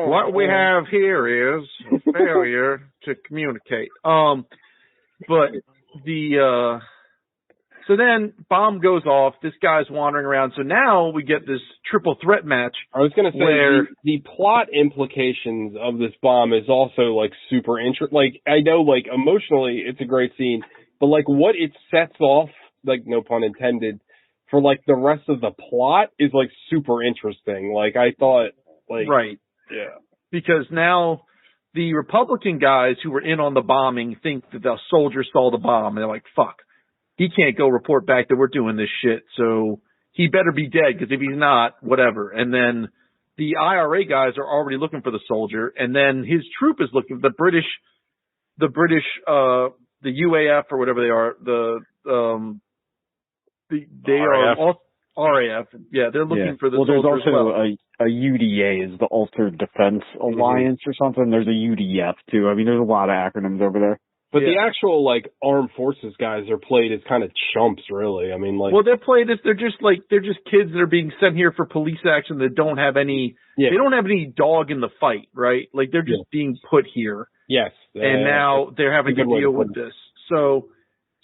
What we have here is a failure to communicate. But so then bomb goes off. This guy's wandering around. So now we get this triple threat match. I was going to say the plot implications of this bomb is also like super interesting. Like I know, like emotionally, it's a great scene, but like what it sets off, like no pun intended, for like the rest of the plot is like super interesting. Like I thought, like right, yeah, because now the Republican guys who were in on the bombing think that the soldiers saw the bomb, and they're like, fuck. He can't go report back that we're doing this shit, so he better be dead, because if he's not, whatever. And then the IRA guys are already looking for the soldier, and then his troop is looking, the British, the UAF or whatever they are, are RAF. Yeah, they're looking for the soldier. Well, there's also a UDA, is the Altered Defense Alliance or something. There's a UDF too. I mean, there's a lot of acronyms over there. But the actual, like, armed forces guys are played as kind of chumps, really. I mean, like... Well, they're played as, they're just kids that are being sent here for police action that don't have any... Yeah. They don't have any dog in the fight, right? Like, they're just being put here. Yes. And now they're having to deal with this. So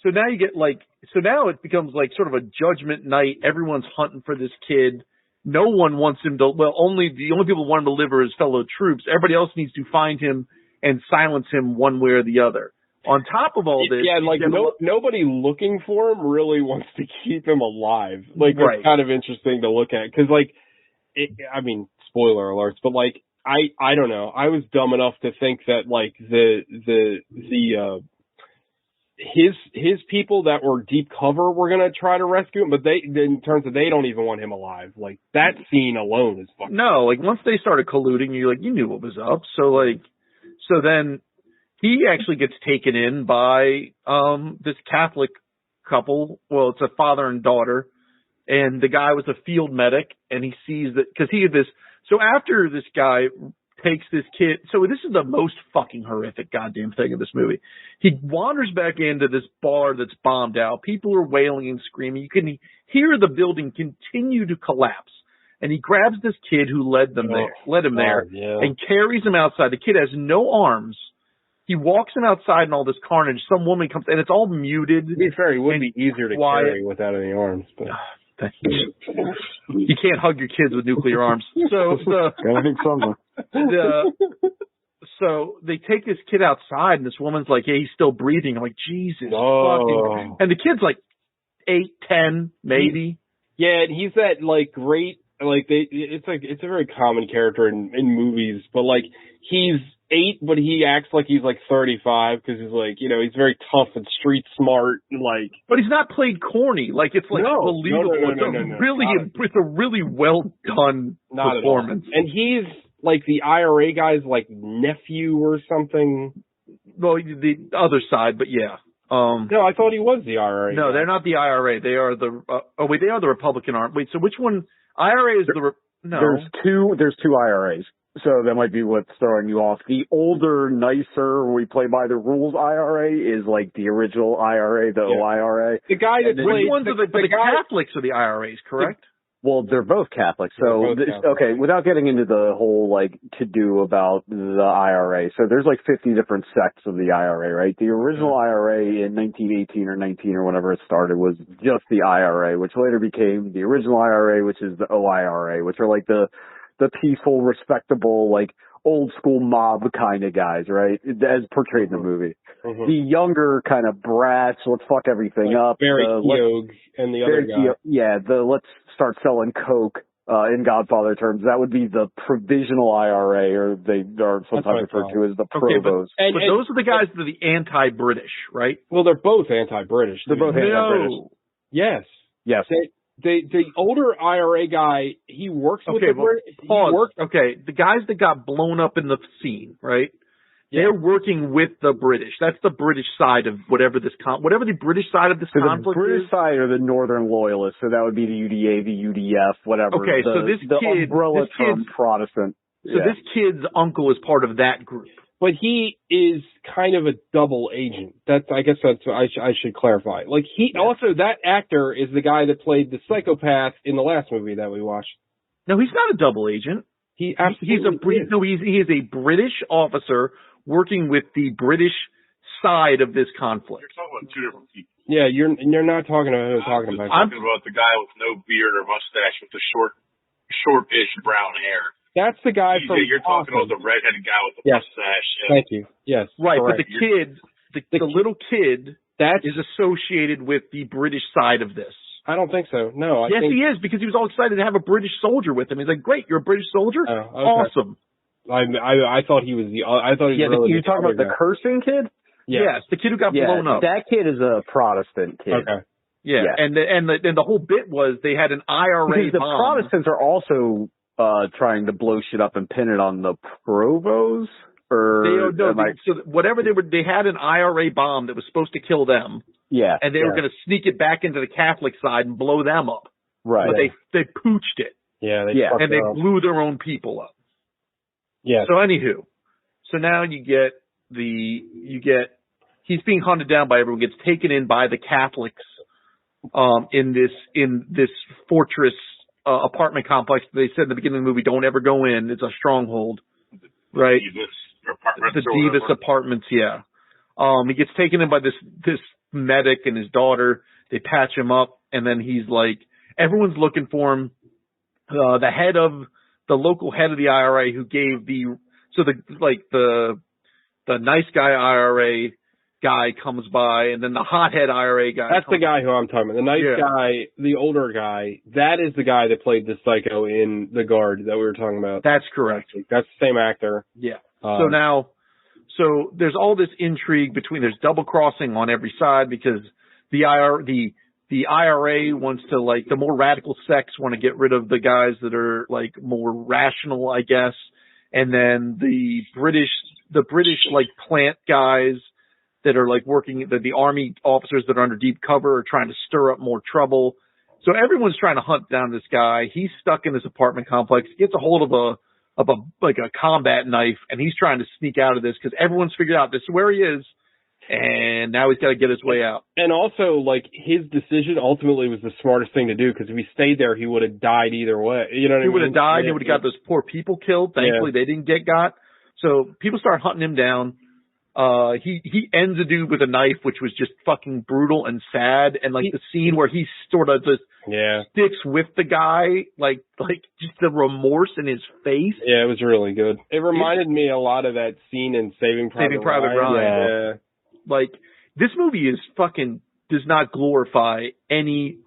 now you get, like... So now it becomes, like, sort of a judgment night. Everyone's hunting for this kid. No one wants him to... Well, the only people who want him to live are his fellow troops. Everybody else needs to find him and silence him one way or the other. On top of all this... Yeah, like, nobody looking for him really wants to keep him alive. Like, it's kind of interesting to look at. Because, like, I mean, spoiler alerts, but, like, I don't know. I was dumb enough to think that, like, his people that were deep cover were going to try to rescue him, but in terms of they don't even want him alive. Like, that scene alone is fucking... No, like, once they started colluding, you knew what was up. So then... He actually gets taken in by this Catholic couple. Well, it's a father and daughter. And the guy was a field medic, and he sees that... Because he had this... So after this guy takes this kid... So this is the most fucking horrific goddamn thing in this movie. He wanders back into this bar that's bombed out. People are wailing and screaming. You can hear the building continue to collapse. And he grabs this kid who led him there, and carries him outside. The kid has no arms. He walks him outside and all this carnage. Some woman comes, and it's all muted. To be fair, it would be easier to carry without any arms. But. You can't hug your kids with nuclear arms. So they take this kid outside, and this woman's like, "Hey, he's still breathing." I'm like, Jesus fucking. And the kid's like 8, 10, maybe. Yeah, and he's that like great. Like it's a very common character in movies, but like he's 8, but he acts like he's like 35 because he's like, you know, he's very tough and street smart and like. But he's not played corny. Like it's like believable. It's a really well done performance. And he's like the IRA guy's like nephew or something. the other side, but yeah. No, I thought he was the IRA. No, they're not the IRA. They are the. They are the Republican arm. Wait, so which one? IRA is no. There's two IRAs. So that might be what's throwing you off. The older, nicer, we play by the rules IRA is like the original IRA, the OIRA. The guy that which ones are the Catholics are the IRAs, correct? Well, they're both Catholic. So, okay, without getting into the whole, like, to-do about the IRA. So there's like 50 different sects of the IRA, right? The original IRA in 1918 or 19 or whenever it started was just the IRA, which later became the original IRA, which is the OIRA, which are like the peaceful, respectable, like, old school mob kind of guys, right? As portrayed in the movie. Mm-hmm. The younger kind of brats, let's fuck everything up. Barry Keogh and the other guy. Let's start selling coke, in Godfather terms. That would be the provisional IRA, or they are sometimes referred to as the Provos. But those are the guys that are the anti-British, right? Well, they're both anti-British. They're both anti-British. Yes. Yes. The older IRA guy, he works with the British. Okay, the guys that got blown up in the scene, right? Yeah. They're working with the British. That's the British side of whatever the British side of this conflict is. The British side are the Northern Loyalists, so that would be the UDA, the UDF, whatever. Okay, so this umbrella term Protestant. So this kid's uncle is part of that group. But he is kind of a double agent. I guess I should clarify. Like also that actor is the guy that played the psychopath in the last movie that we watched. No, he's not a double agent. He is a British officer working with the British side of this conflict. You're talking about two different people. Yeah, you're not talking about who I'm talking about. I'm talking about the guy with no beard or mustache with the short-ish brown hair. That's the guy from. You're talking about the redheaded guy with the mustache. Thank you. Yes. Right, correct. But the kid, the little kid, that is associated with the British side of this. I don't think so. No. Yes, he is, because he was all excited to have a British soldier with him. He's like, "Great, you're a British soldier? Oh, okay. Awesome." I thought he was the. I thought he was. Yeah, you're talking about the cursing kid? Yes, the kid who got blown up. That kid is a Protestant kid. Okay. Yeah. And the whole bit was they had an IRA because the Protestants are also trying to blow shit up and pin it on the Provos, so whatever they had an IRA bomb that was supposed to kill them. Yeah. And they were going to sneak it back into the Catholic side and blow them up. Right. But they pooched it. Yeah. And they blew their own people up. Yeah. So anywho, so now you get he's being hunted down by everyone, gets taken in by the Catholics, in this fortress apartment complex. They said in the beginning of the movie, don't ever go in. It's a stronghold, right? The Davis Apartments, yeah. He gets taken in by this medic and his daughter. They patch him up, and then he's like, everyone's looking for him. The local head of the IRA who gave the nice guy IRA guy comes by, and then the hothead IRA guy. That's the guy who I'm talking about. The nice guy, the older guy, that is the guy that played the psycho in The Guard that we were talking about. That's correct. That's the same actor. Yeah. So there's all this intrigue there's double crossing on every side because the IRA wants to, like, the more radical sects want to get rid of the guys that are, like, more rational, I guess. And then the British like plant guys that are like working, the army officers that are under deep cover are trying to stir up more trouble. So everyone's trying to hunt down this guy. He's stuck in this apartment complex. He gets a hold of a combat knife, and he's trying to sneak out of this because everyone's figured out this is where he is, and now he's got to get his way out. And also, like, his decision ultimately was the smartest thing to do because if he stayed there, he would have died either way. You know what I mean? He would have died. He would have got those poor people killed. Thankfully, they didn't get got. So people start hunting him down. He ends a dude with a knife, which was just fucking brutal and sad. And like the scene where he sort of just sticks with the guy, like just the remorse in his face. Yeah, it was really good. It reminded me a lot of that scene in Saving Private Ryan. Yeah. Like, this movie does not glorify any.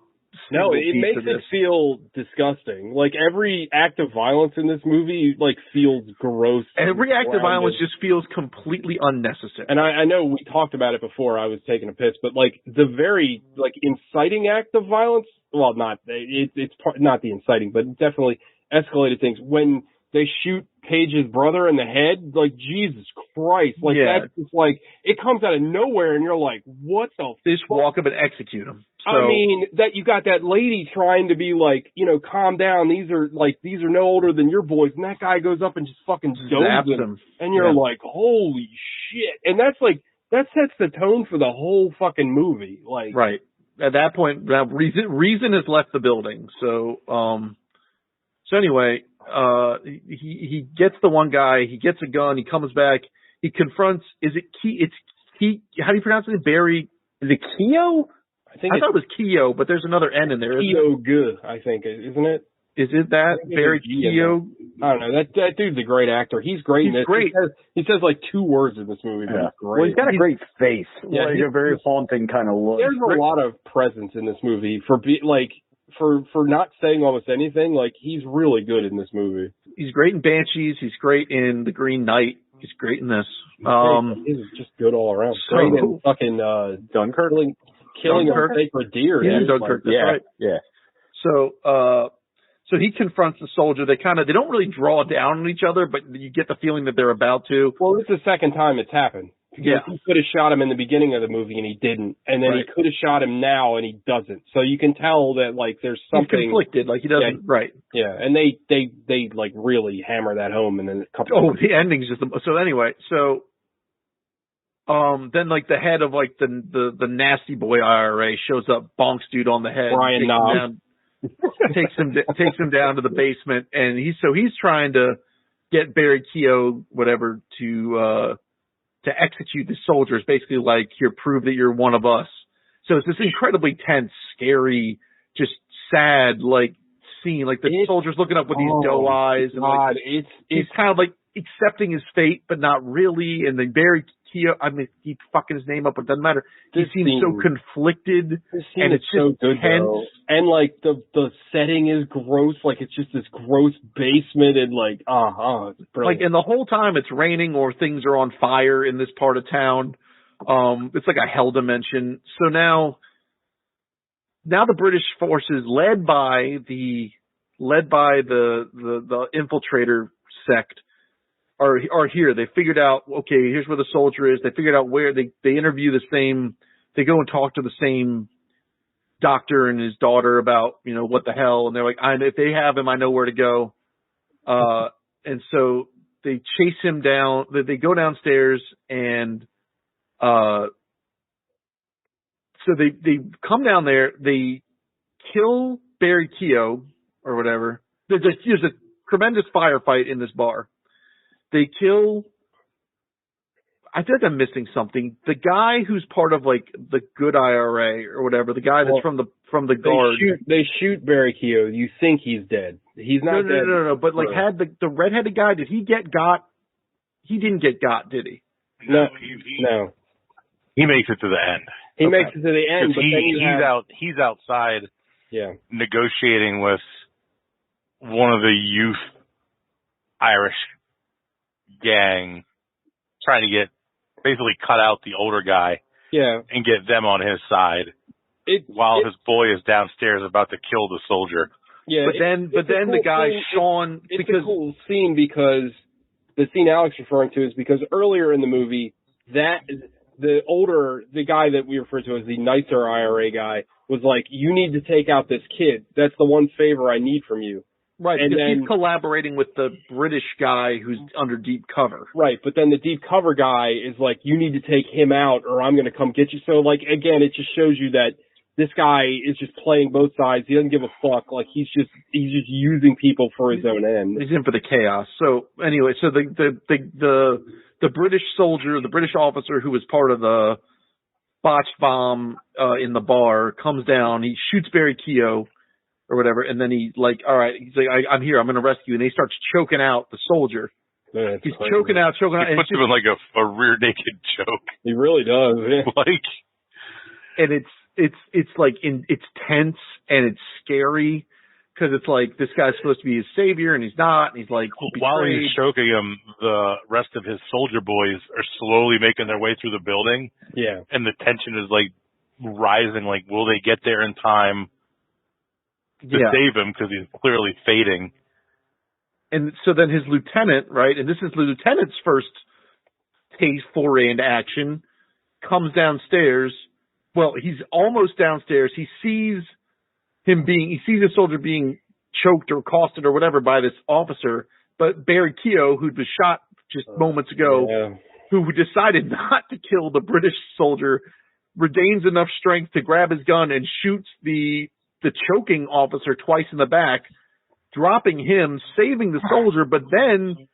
No, it makes it feel disgusting. Like, every act of violence in this movie, like, feels gross. Every act of violence just feels completely unnecessary. And I know we talked about it before. I was taking a piss, but, like, the very, like, inciting act of violence, well, it's not the inciting, but it definitely escalated things. When they shoot Paige's brother in the head. Like, Jesus Christ. Like, that's just like, it comes out of nowhere and you're like, what the They just walk up and execute him. So, I mean, that you got that lady trying to be like, calm down. These are no older than your boys. And that guy goes up and just fucking dozes him. And you're like, holy shit. And that sets the tone for the whole fucking movie. Like, right. At that point, reason has left the building. So anyway, he gets the one guy, he gets a gun, he comes back, he confronts, how do you pronounce it? Barry, is it Keogh? I thought it was Keogh, but there's another N in there. Keogh, I think, isn't it? Is it that? Barry Keogh? I don't know. That dude's a great actor. He's great in this. Great. He says like 2 words in this movie, but he's great. Well, he's got a great face. Yeah, like a very haunting kind of look. There's a lot of presence in this movie for not saying almost anything. Like, he's really good in this movie. He's great in Banshees. He's great in The Green Knight. He's great in this. He's just good all around. Great in fucking Dunkirk. Killing a sacred deer. Yeah, Dunkirk. That's right. Yeah. So he confronts the soldier. They don't really draw down on each other, but you get the feeling that they're about to. Well, it's the second time it's happened. Yeah. He could have shot him in the beginning of the movie and he didn't. And then he could have shot him now and he doesn't. So you can tell that, like, there's something. He's conflicted, like he doesn't, right. Yeah. And they like really hammer that home and then a couple. Oh, the ending's just, so anyway, then like the head of like the nasty boy IRA shows up, bonks dude on the head. Brian Knobbs. takes him down to the basement, and he's trying to get Barry Keogh, whatever, to execute the soldiers, basically like, here, prove that you're one of us. So it's this incredibly tense, scary, just sad, like, scene, like the soldiers looking up with these doe eyes, and God, he's kind of like accepting his fate, but not really. And then Barry Keogh, I mean, he fucking his name up, but it doesn't matter. He seems so conflicted, and it's so just good, tense. though. And like the setting is gross, like it's just this gross basement, and like it's brilliant. Like, and the whole time it's raining or things are on fire in this part of town. It's like a hell dimension. So now the British forces, led by the infiltrator sect, are here. They figured out, okay, here's where the soldier is. They figured out where they interview they go and talk to the same doctor and his daughter about, what the hell. And they're like, if they have him, I know where to go. And so they chase him down. They go downstairs and, so they come down there. They kill Barry Keogh or whatever. There's a tremendous firefight in this bar. They kill, I think I'm missing something. The guy who's part of like the good IRA or whatever, the guy that's from the guard. They shoot Barry Keogh. You think he's dead. He's not dead. No. But like, had the redheaded guy, did he get got? He didn't get got, did he? No. He makes it to the end. He makes it to the end, but he's outside. Yeah. Negotiating with one of the youth Irish gang, trying to basically cut out the older guy, and get them on his side, while his boy is downstairs about to kill the soldier. Yeah, but then the guy Sean, it's a cool scene because the scene Alex referring to is because earlier in the movie the guy that we refer to as the nicer IRA guy was like, you need to take out this kid. That's the one favor I need from you. Right, and because he's collaborating with the British guy who's under deep cover. Right, but then the deep cover guy is like, you need to take him out or I'm going to come get you. So, like, again, it just shows you that this guy is just playing both sides. He doesn't give a fuck. Like, he's just using people for his own end. He's in for the chaos. So, anyway, so the British soldier, the British officer who was part of the botched bomb in the bar comes down. He shoots Barry Keogh or whatever, and then he's like, all right, he's like, I'm here, I'm going to rescue you. And he starts choking out the soldier. He's choking out. He puts him in like a rear naked choke. He really does, yeah. Like, and it's like, it's tense and it's scary because it's like, this guy's supposed to be his savior and he's not, and he's like, while he's choking him, the rest of his soldier boys are slowly making their way through the building. Yeah. And the tension is like rising, like, will they get there in time to save him, because he's clearly fading. And so then his lieutenant, right, and this is the lieutenant's first taste foray into action, comes downstairs. Well, he's almost downstairs. He sees a soldier being choked or accosted or whatever by this officer, but Barry Keogh, who was shot just moments ago, who decided not to kill the British soldier, regains enough strength to grab his gun and shoots the choking officer twice in the back, dropping him, saving the soldier, but then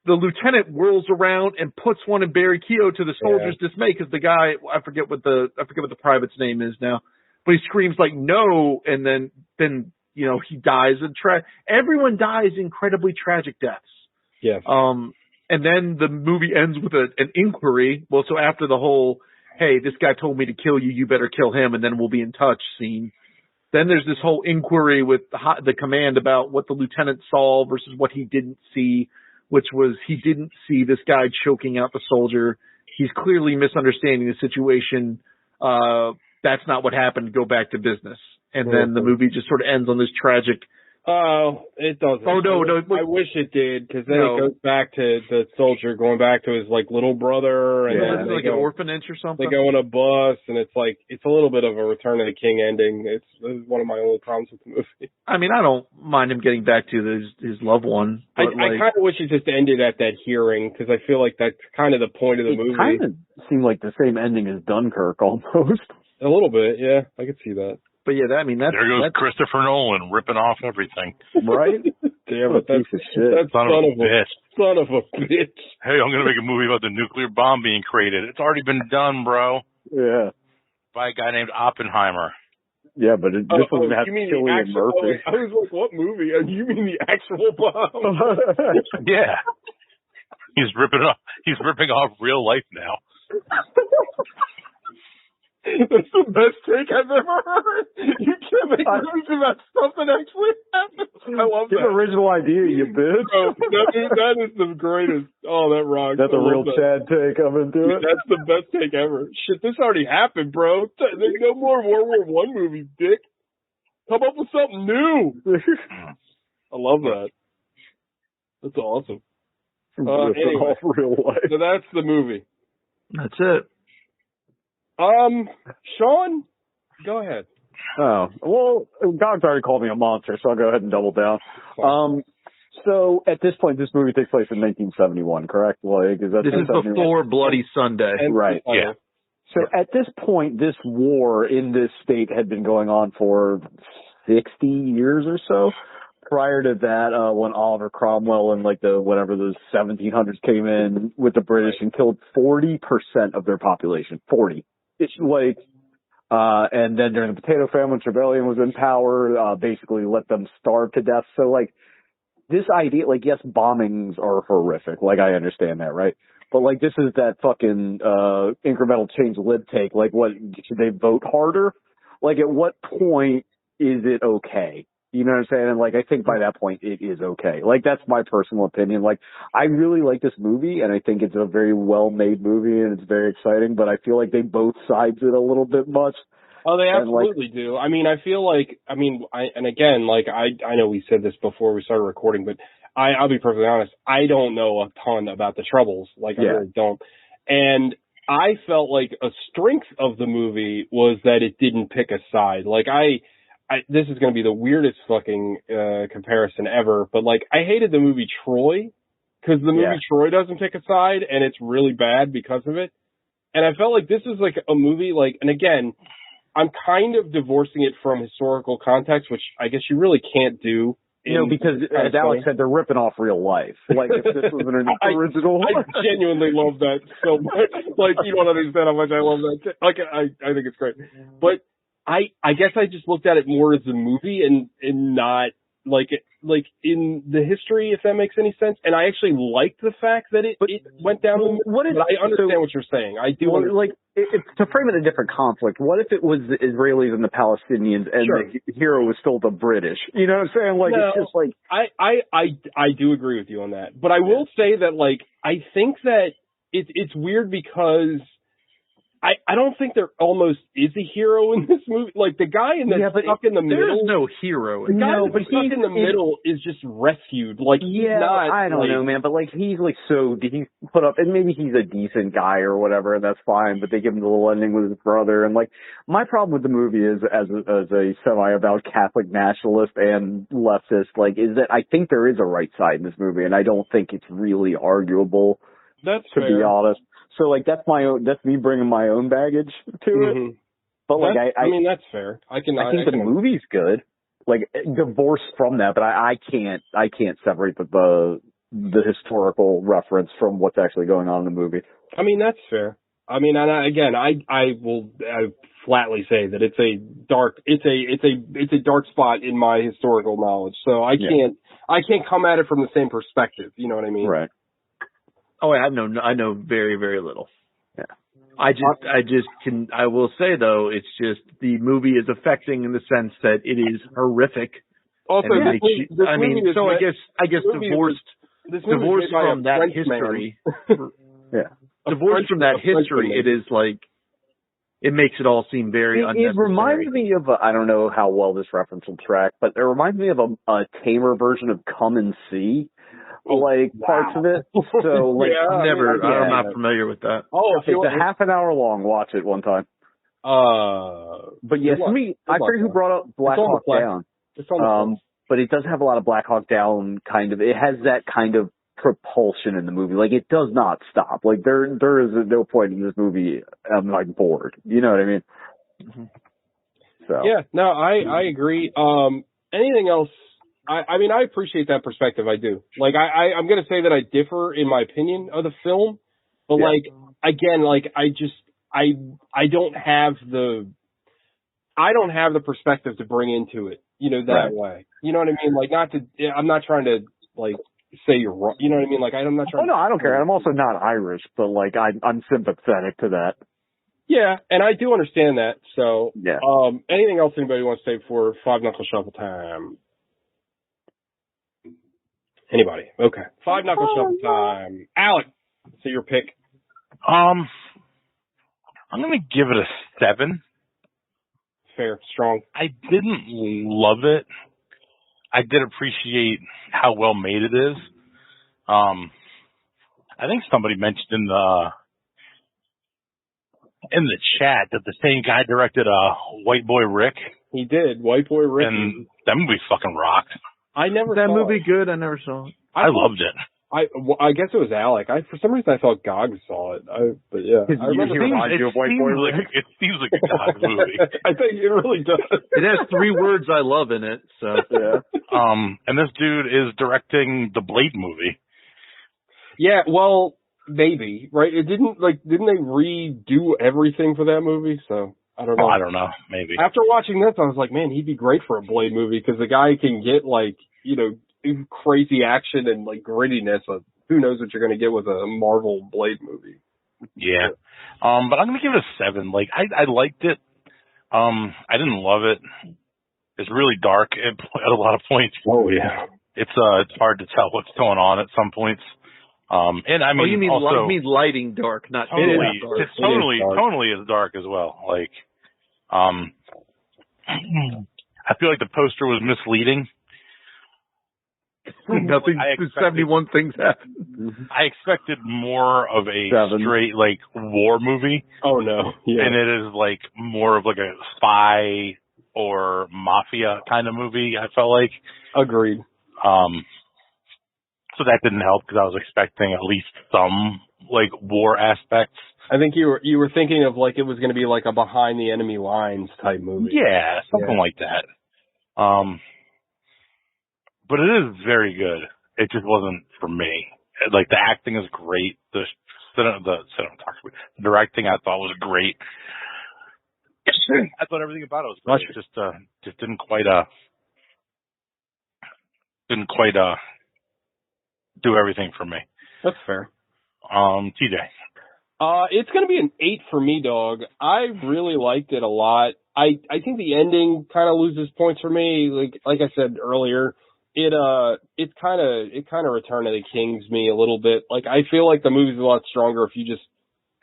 the lieutenant whirls around and puts one in Barry Keogh to the soldier's dismay, because the guy, I forget what the private's name is now, but he screams like no, and then you know, he dies everyone dies incredibly tragic deaths. Yeah. And then the movie ends with an inquiry. Well, so after the whole, hey, this guy told me to kill you, you better kill him, and then we'll be in touch scene. Then there's this whole inquiry with the command about what the lieutenant saw versus what he didn't see, which was he didn't see this guy choking out the soldier. He's clearly misunderstanding the situation. That's not what happened. Go back to business. And then the movie just sort of ends on this tragic. Oh, it doesn't. Oh, no. I wish it did, because then it goes back to the soldier going back to his, like, little brother. And then like an orphanage or something. They go on a bus, and it's like, it's a little bit of a Return of the King ending. It's one of my only problems with the movie. I mean, I don't mind him getting back to his loved one. I kind of wish it just ended at that hearing, because I feel like that's kind of the point of the movie. It kind of seemed like the same ending as Dunkirk, almost. A little bit, yeah. I could see that. But yeah, there goes Christopher Nolan ripping off everything. Right? Damn it, that's piece of shit. That son of a bitch. Son of a bitch. Hey, I'm gonna make a movie about the nuclear bomb being created. It's already been done, bro. Yeah. By a guy named Oppenheimer. Yeah, but this doesn't have Cillian Murphy. I was like, what movie? You mean the actual bomb? Yeah. He's ripping off real life now. That's the best take I've ever heard. You can't make movies about stuff that actually happened. I love that. Get an original idea, you bitch. Oh, that is the greatest. Oh, that rocks. That's a real Chad take. I'm into it. That's the best take ever. Shit, this already happened, bro. There's no more World War I movies, dick. Come up with something new. I love that. That's awesome. Anyway, real life. So that's the movie. That's it. Sean, go ahead. Oh, well, God's already called me a monster, so I'll go ahead and double down. So at this point, this movie takes place in 1971, correct? Like, this is before Bloody Sunday. Right. Yeah. So at this point, this war in this state had been going on for 60 years or so. Prior to that, when Oliver Cromwell and the 1700s came in with the British and killed 40% of their population. 40. It's like, and then during the Potato Famine, Trevelyan was in power, basically let them starve to death. So like this idea, like, yes, bombings are horrific. Like, I understand that, right? But like, this is that fucking, incremental change lib take. Like, what, should they vote harder? Like, at what point is it okay? You know what I'm saying? And like, I think by that point it is okay. Like, that's my personal opinion. Like, I really like this movie and I think it's a very well made movie and it's very exciting, but I feel like they both sides it a little bit much. Oh, they absolutely do. I mean, I feel like, I know we said this before we started recording, but I'll be perfectly honest. I don't know a ton about the Troubles. Like, I really don't. And I felt like a strength of the movie was that it didn't pick a side. Like, this is going to be the weirdest fucking comparison ever, but like, I hated the movie Troy because the movie Troy doesn't pick a side and it's really bad because of it. And I felt like this is like a movie, like, and again, I'm kind of divorcing it from historical context, which I guess you really can't do. Because as Alex said, they're ripping off real life. Like, if this was an original. I genuinely love that so much. Like, you don't understand how much I love that. Like, I think it's great. But I guess I just looked at it more as a movie and not like in the history, if that makes any sense. And I actually liked the fact that it went down. But I understand what you're saying. I do. Like, to frame it a different conflict, what if it was the Israelis and the Palestinians and the hero was still the British? You know what I'm saying? Like, it's just like. I do agree with you on that. But I will say that, like, I think that it's weird because I don't think there almost is a hero in this movie. Like, the guy stuck in the middle. There's no hero. The guy that's stuck in the middle is just rescued. Like, he's not. I don't know, man. But, like, he's, like, he's put up, and maybe he's a decent guy or whatever, and that's fine, but they give him the little ending with his brother. And, like, my problem with the movie is, as a semi-avowed Catholic nationalist and leftist, like, is that I think there is a right side in this movie, and I don't think it's really arguable. That's to be honest. So, like, that's me bringing my own baggage to it. But, like, I mean, that's fair. I think the movie's good. Like, divorced from that, but I can't separate the historical reference from what's actually going on in the movie. I mean, that's fair. I mean, and I will flatly say that it's a dark spot in my historical knowledge. So I can't come at it from the same perspective. You know what I mean? Right. Oh, I know very, very little. Yeah. I will say though, it's just the movie is affecting in the sense that it is horrific. Also, I guess divorced from that history. Divorced from that history, it is like, it makes it all seem very unnecessary. It reminds me of, I don't know how well this reference will track, but it reminds me of a tamer version of Come and See. Parts of it. So, like, I'm not familiar with that. Oh, it's a half an hour long. Watch it one time. But yes, I forget who brought up Black Hawk Down. But it does have a lot of Black Hawk Down kind of. It has that kind of propulsion in the movie. Like, it does not stop. Like, there is no point in this movie I'm like bored. You know what I mean? Mm-hmm. So yeah, no, I agree. Anything else? I mean, I appreciate that perspective. I do. Like, I'm going to say that I differ in my opinion of the film, but like, again, like, I don't have the perspective to bring into it, you know, that way. You know what I mean? Like, I'm not trying to, like, say you're wrong. You know what I mean? Like, I'm not trying no, I don't care. I'm also not Irish, but like, I'm sympathetic to that. Yeah, and I do understand that. So, yeah. Anything else anybody wants to say before Five Knuckle Shuffle time? Anybody? Okay. Five Knuckle Shuffle time. Alec, so your pick. I'm going to give it a 7. Fair. Strong. I didn't love it. I did appreciate how well made it is. I think somebody mentioned in the chat that the same guy directed White Boy Rick. He did. White Boy Rick. And that movie fucking rocked. I never that saw movie it. good? I never saw it. I loved it. I guess it was Alec. For some reason I thought Gogs saw it. But yeah. It seems like a Gogs movie. I think it really does. It has 3 words I love in it, so yeah. And this dude is directing the Blade movie. Yeah, well, maybe, right? Didn't they redo everything for that movie? So I don't know. I don't know. Maybe. After watching this, I was like, man, he'd be great for a Blade movie because the guy can get, like, you know, crazy action and like grittiness. Who knows what you're going to get with a Marvel Blade movie? Yeah. But I'm going to give it a 7. Like, I liked it. I didn't love it. It's really dark at a lot of points. Oh yeah. It's hard to tell what's going on at some points. And I mean, you mean lighting dark, not totally. dark. It's totally is dark as well. Like, I feel like the poster was misleading. 71 things happen. I expected more of a straight, like, war movie. Oh, no. Yeah. And it is, like, more of, like, a spy or mafia kind of movie, I felt like. Agreed. So that didn't help because I was expecting at least some, like, war aspects. I think you were thinking of, like, it was going to be, like, a behind the enemy lines type movie. Yeah, something like that. But it is very good. It just wasn't for me. Like, the acting is great. The directing I thought was great. I thought everything about it was great. It just didn't quite do everything for me. That's fair. TJ. It's going to be an 8 for me, dog. I really liked it a lot. I think the ending kind of loses points for me. Like I said earlier, it kind of Return of the Kings me a little bit. Like, I feel like the movie's a lot stronger if you just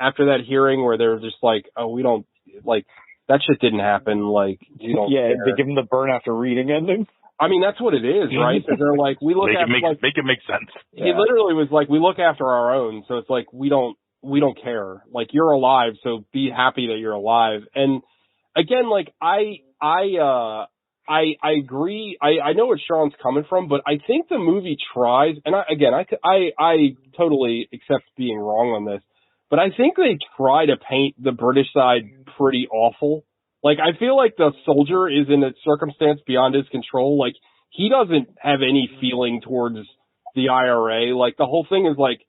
after that hearing where they're just like, oh, we don't, like, that shit didn't happen. Like, you don't care. They give him the burn after reading ending. I mean, that's what it is, right? Because they're like, we look after, make it make sense. He literally was like, we look after our own, so it's like we don't care. Like, you're alive, so be happy that you're alive. And again, like I agree. I know where Sean's coming from, but I think the movie tries, and I totally accept being wrong on this, but I think they try to paint the British side pretty awful. Like, I feel like the soldier is in a circumstance beyond his control. Like, he doesn't have any feeling towards the IRA. Like, the whole thing is like...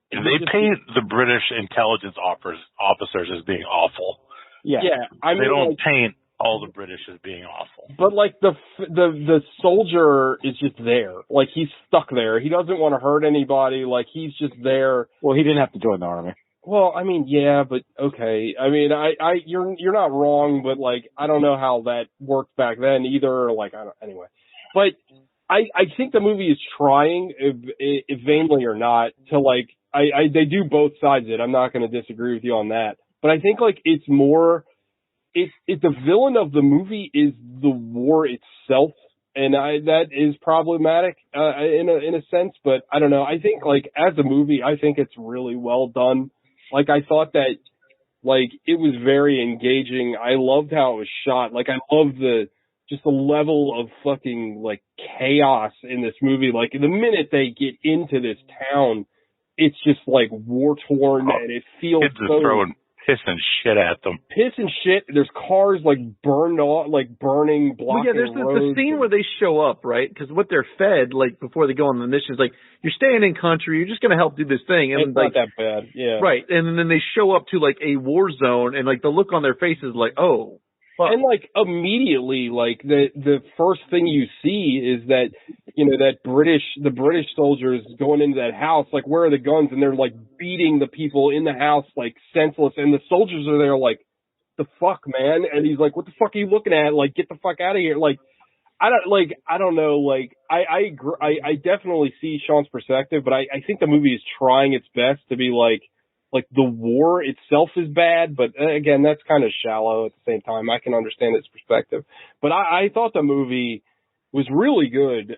They paint the British intelligence officers as being awful. Yeah. I mean, they don't paint all the British as being awful. But, like, the soldier is just there. Like, he's stuck there. He doesn't want to hurt anybody. Like, he's just there. Well, he didn't have to join the army. Well, I mean, yeah, but okay. I mean, you're not wrong, but like, I don't know how that worked back then either. Like, anyway. But I think the movie is trying, if vainly or not, to like, they do both sides of it. I'm not going to disagree with you on that. But I think like it's more, the villain of the movie is the war itself. And that is problematic, in a sense, but I don't know. I think like as a movie, I think it's really well done. Like, I thought that, like, it was very engaging. I loved how it was shot. Like, I love the level of fucking, like, chaos in this movie. Like, the minute they get into this town, it's just, like, war-torn, and it feels kids are throwing piss and shit at them. Piss and shit. There's cars, like, burned off, like, burning, blocking there's the scene where they show up, right? Because what they're fed, like, before they go on the mission is, like, you're staying in country, you're just going to help do this thing. And it's like, not that bad, yeah. Right, and then they show up to, like, a war zone, and, like, the look on their face is like, oh, fuck. And, like, immediately, like, the first thing you see is that, you know, the British soldiers going into that house, like, where are the guns? And they're, like, beating the people in the house, like, senseless. And the soldiers are there, like, the fuck, man? And he's like, what the fuck are you looking at? Like, get the fuck out of here. Like, I don't know, like, I agree, I definitely see Sean's perspective, but I think the movie is trying its best to be like the war itself is bad, but again, that's kind of shallow at the same time. I can understand its perspective, but I thought the movie was really good,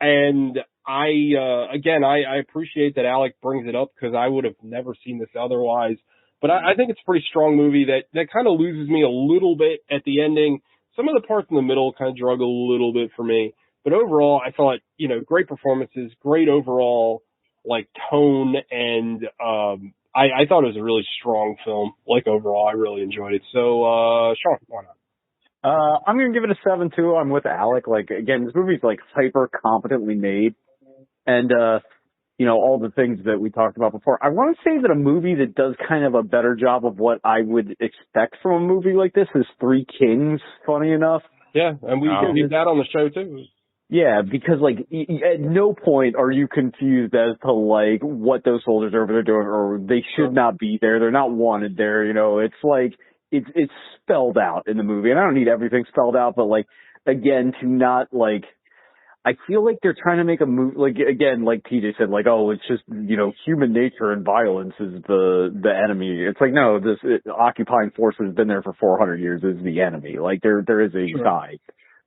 and I appreciate that Alec brings it up because I would have never seen this otherwise, but I think it's a pretty strong movie that kind of loses me a little bit at the ending. Some of the parts in the middle kind of drug a little bit for me, but overall, I thought, you know, great performances, great overall, like, tone, and I thought it was a really strong film. Like, overall, I really enjoyed it. So, Sean, why not? I'm going to give it a 7 too. I'm with Alec. Like, again, this movie's like hyper competently made, and you know, all the things that we talked about before. I want to say that a movie that does kind of a better job of what I would expect from a movie like this is Three Kings, funny enough. Yeah, and we did that on the show too. Yeah, because like at no point are you confused as to like what those soldiers over there doing, or they should not be there. They're not wanted there. You know, it's like it's spelled out in the movie, and I don't need everything spelled out, but like again, to not like. I feel like they're trying to make a movie, like, again, like TJ said, like, oh, it's just, you know, human nature and violence is the enemy. It's like, no, occupying force has been there for 400 years is the enemy. Like, there is a side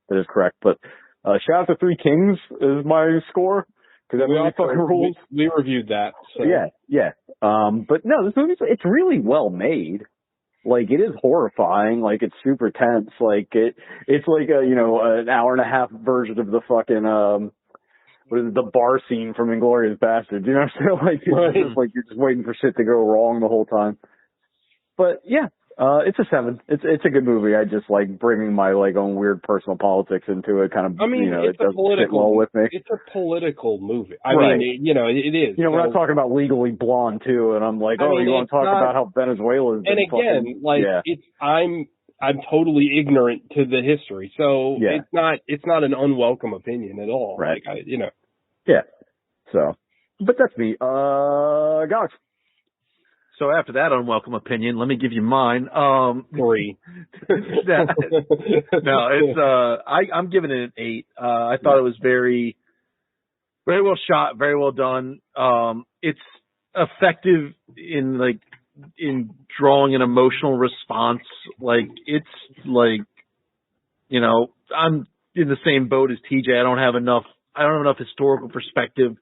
that is correct. But, shout out to Three Kings is my score. Cause that movie fucking rules. We reviewed that. So. Yeah. But no, this movie, it's really well made. Like, it is horrifying. Like, it's super tense. Like, it's like a, you know, an hour and a half version of the fucking, what is it, the bar scene from Inglourious Basterds. You know what I'm saying? Like, it's just like you're just waiting for shit to go wrong the whole time. But yeah, it's a 7. It's a good movie. I just like bringing my like own weird personal politics into it. Kind of, I mean, you know, it doesn't fit well with me. It's a political movie. I mean, you know, it is. You know, we're not talking about Legally Blonde too, and I'm like, you want to talk about how Venezuela is? And again, I'm totally ignorant to the history, so it's not an unwelcome opinion at all. Right. Like, you know. Yeah. So, but that's me. Gosh. So after that unwelcome opinion, let me give you mine. 3. No, it's I'm giving it an 8. I thought it was very, very well shot, very well done. It's effective in like in drawing an emotional response. Like, it's like, you know, I'm in the same boat as TJ. I don't have enough historical perspective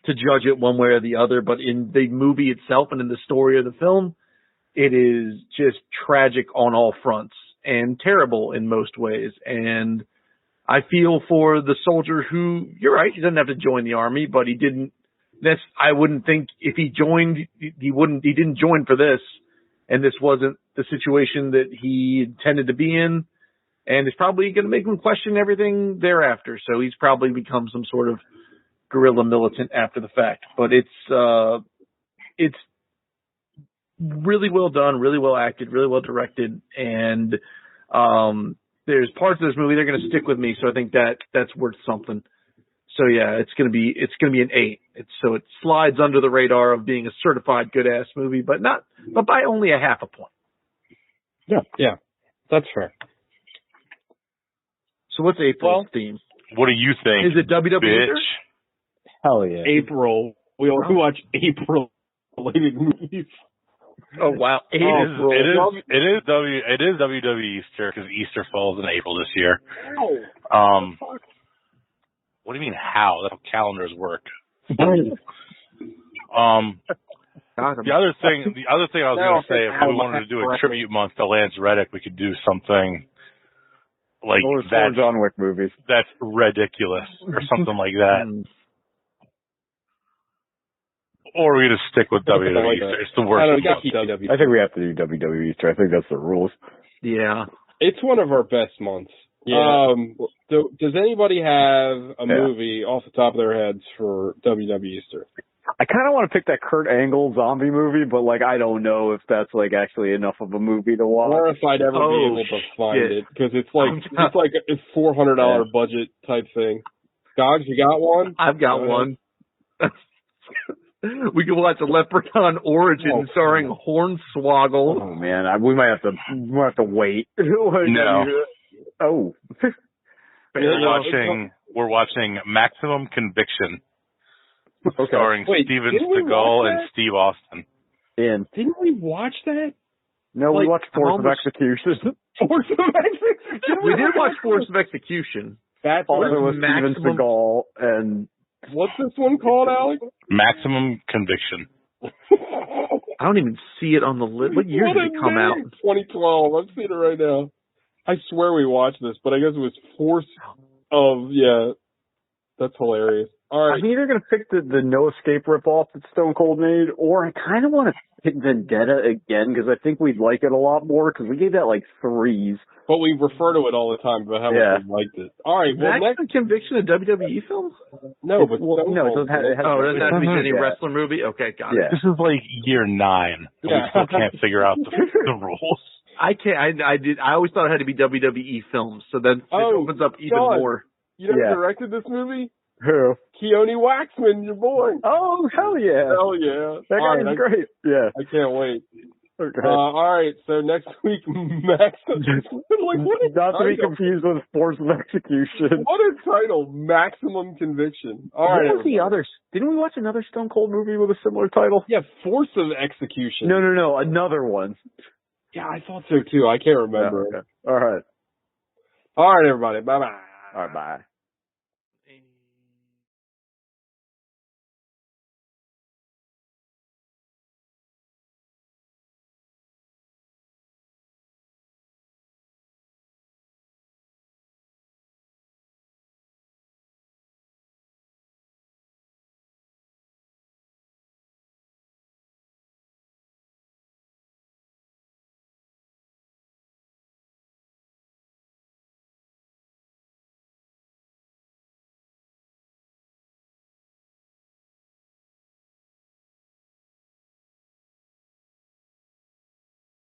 to judge it one way or the other, but in the movie itself and in the story of the film, it is just tragic on all fronts and terrible in most ways. And I feel for the soldier who, you're right, he doesn't have to join the army, but he didn't. I wouldn't think if he joined, he didn't join for this, and this wasn't the situation that he intended to be in, and it's probably going to make him question everything thereafter. So he's probably become some sort of guerrilla militant after the fact. But it's really well done, really well acted, really well directed, and there's parts of this movie that are going to stick with me. So I think that's worth something. So yeah, it's gonna be an 8. So it slides under the radar of being a certified good ass movie, but by only a half a point. Yeah, that's fair. So what's April's theme? What do you think? Is it WWE? Bitch? Hell yeah. April. We watch April related movies. Oh wow, April. It is WWE Easter because Easter falls in April this year. What do you mean how? That's how calendars work. The other thing I was going to say, if we wanted to do a tribute month to Lance Reddick, we could do something like that. John Wick movies. That's ridiculous, or something like that. Or we just stick with WWE Easter. It's the worst. I think we have to do WWE Easter. I think that's the rules. Yeah. It's one of our best months. Yeah. Does anybody have a movie off the top of their heads for WWE Easter? I kind of want to pick that Kurt Angle zombie movie, but like I don't know if that's like actually enough of a movie to watch, or if I'd ever be able to find it, because it's like a $400 budget type thing. Gogs, you got one? I've got one. We could watch a Leprechaun Origin starring Hornswoggle. Oh man, we might have to wait. No. Oh. We're watching Maximum Conviction, starring Steven Seagal and Steve Austin. Didn't we watch that? No, we watched Force of Execution. Force of Execution. We did watch Force of Execution. That's also with Steven Seagal and. What's this one called, Alex? Maximum Conviction. I don't even see it on the list. What year did it come out? 2012. I'm seeing it right now. I swear we watched this, but I guess it was Force of, that's hilarious. All right. I'm either going to pick the No Escape ripoff that Stone Cold made, or I kind of want to pick Vendetta again, because I think we'd like it a lot more, because we gave that like 3s. But we refer to it all the time about how much we liked it. All right. Well, Maximum Conviction, a WWE film? No, but it doesn't have it doesn't have to be any wrestler movie? Okay, got it. This is like year 9. We still can't figure out the rules. I can't. I always thought it had to be WWE films, so then it opens up even more. You know who directed this movie? Who? Keone Waxman, your boy. Oh, hell yeah. Hell yeah. That guy's great. Yeah. I can't wait. Okay. All right, so next week, Not to be confused with Force of Execution. What a title, Maximum Conviction. All right. What was the other? Didn't we watch another Stone Cold movie with a similar title? Yeah, Force of Execution. No, another one. Yeah, I thought so too. I can't remember. Okay. All right. All right, everybody. Bye-bye. All right, bye.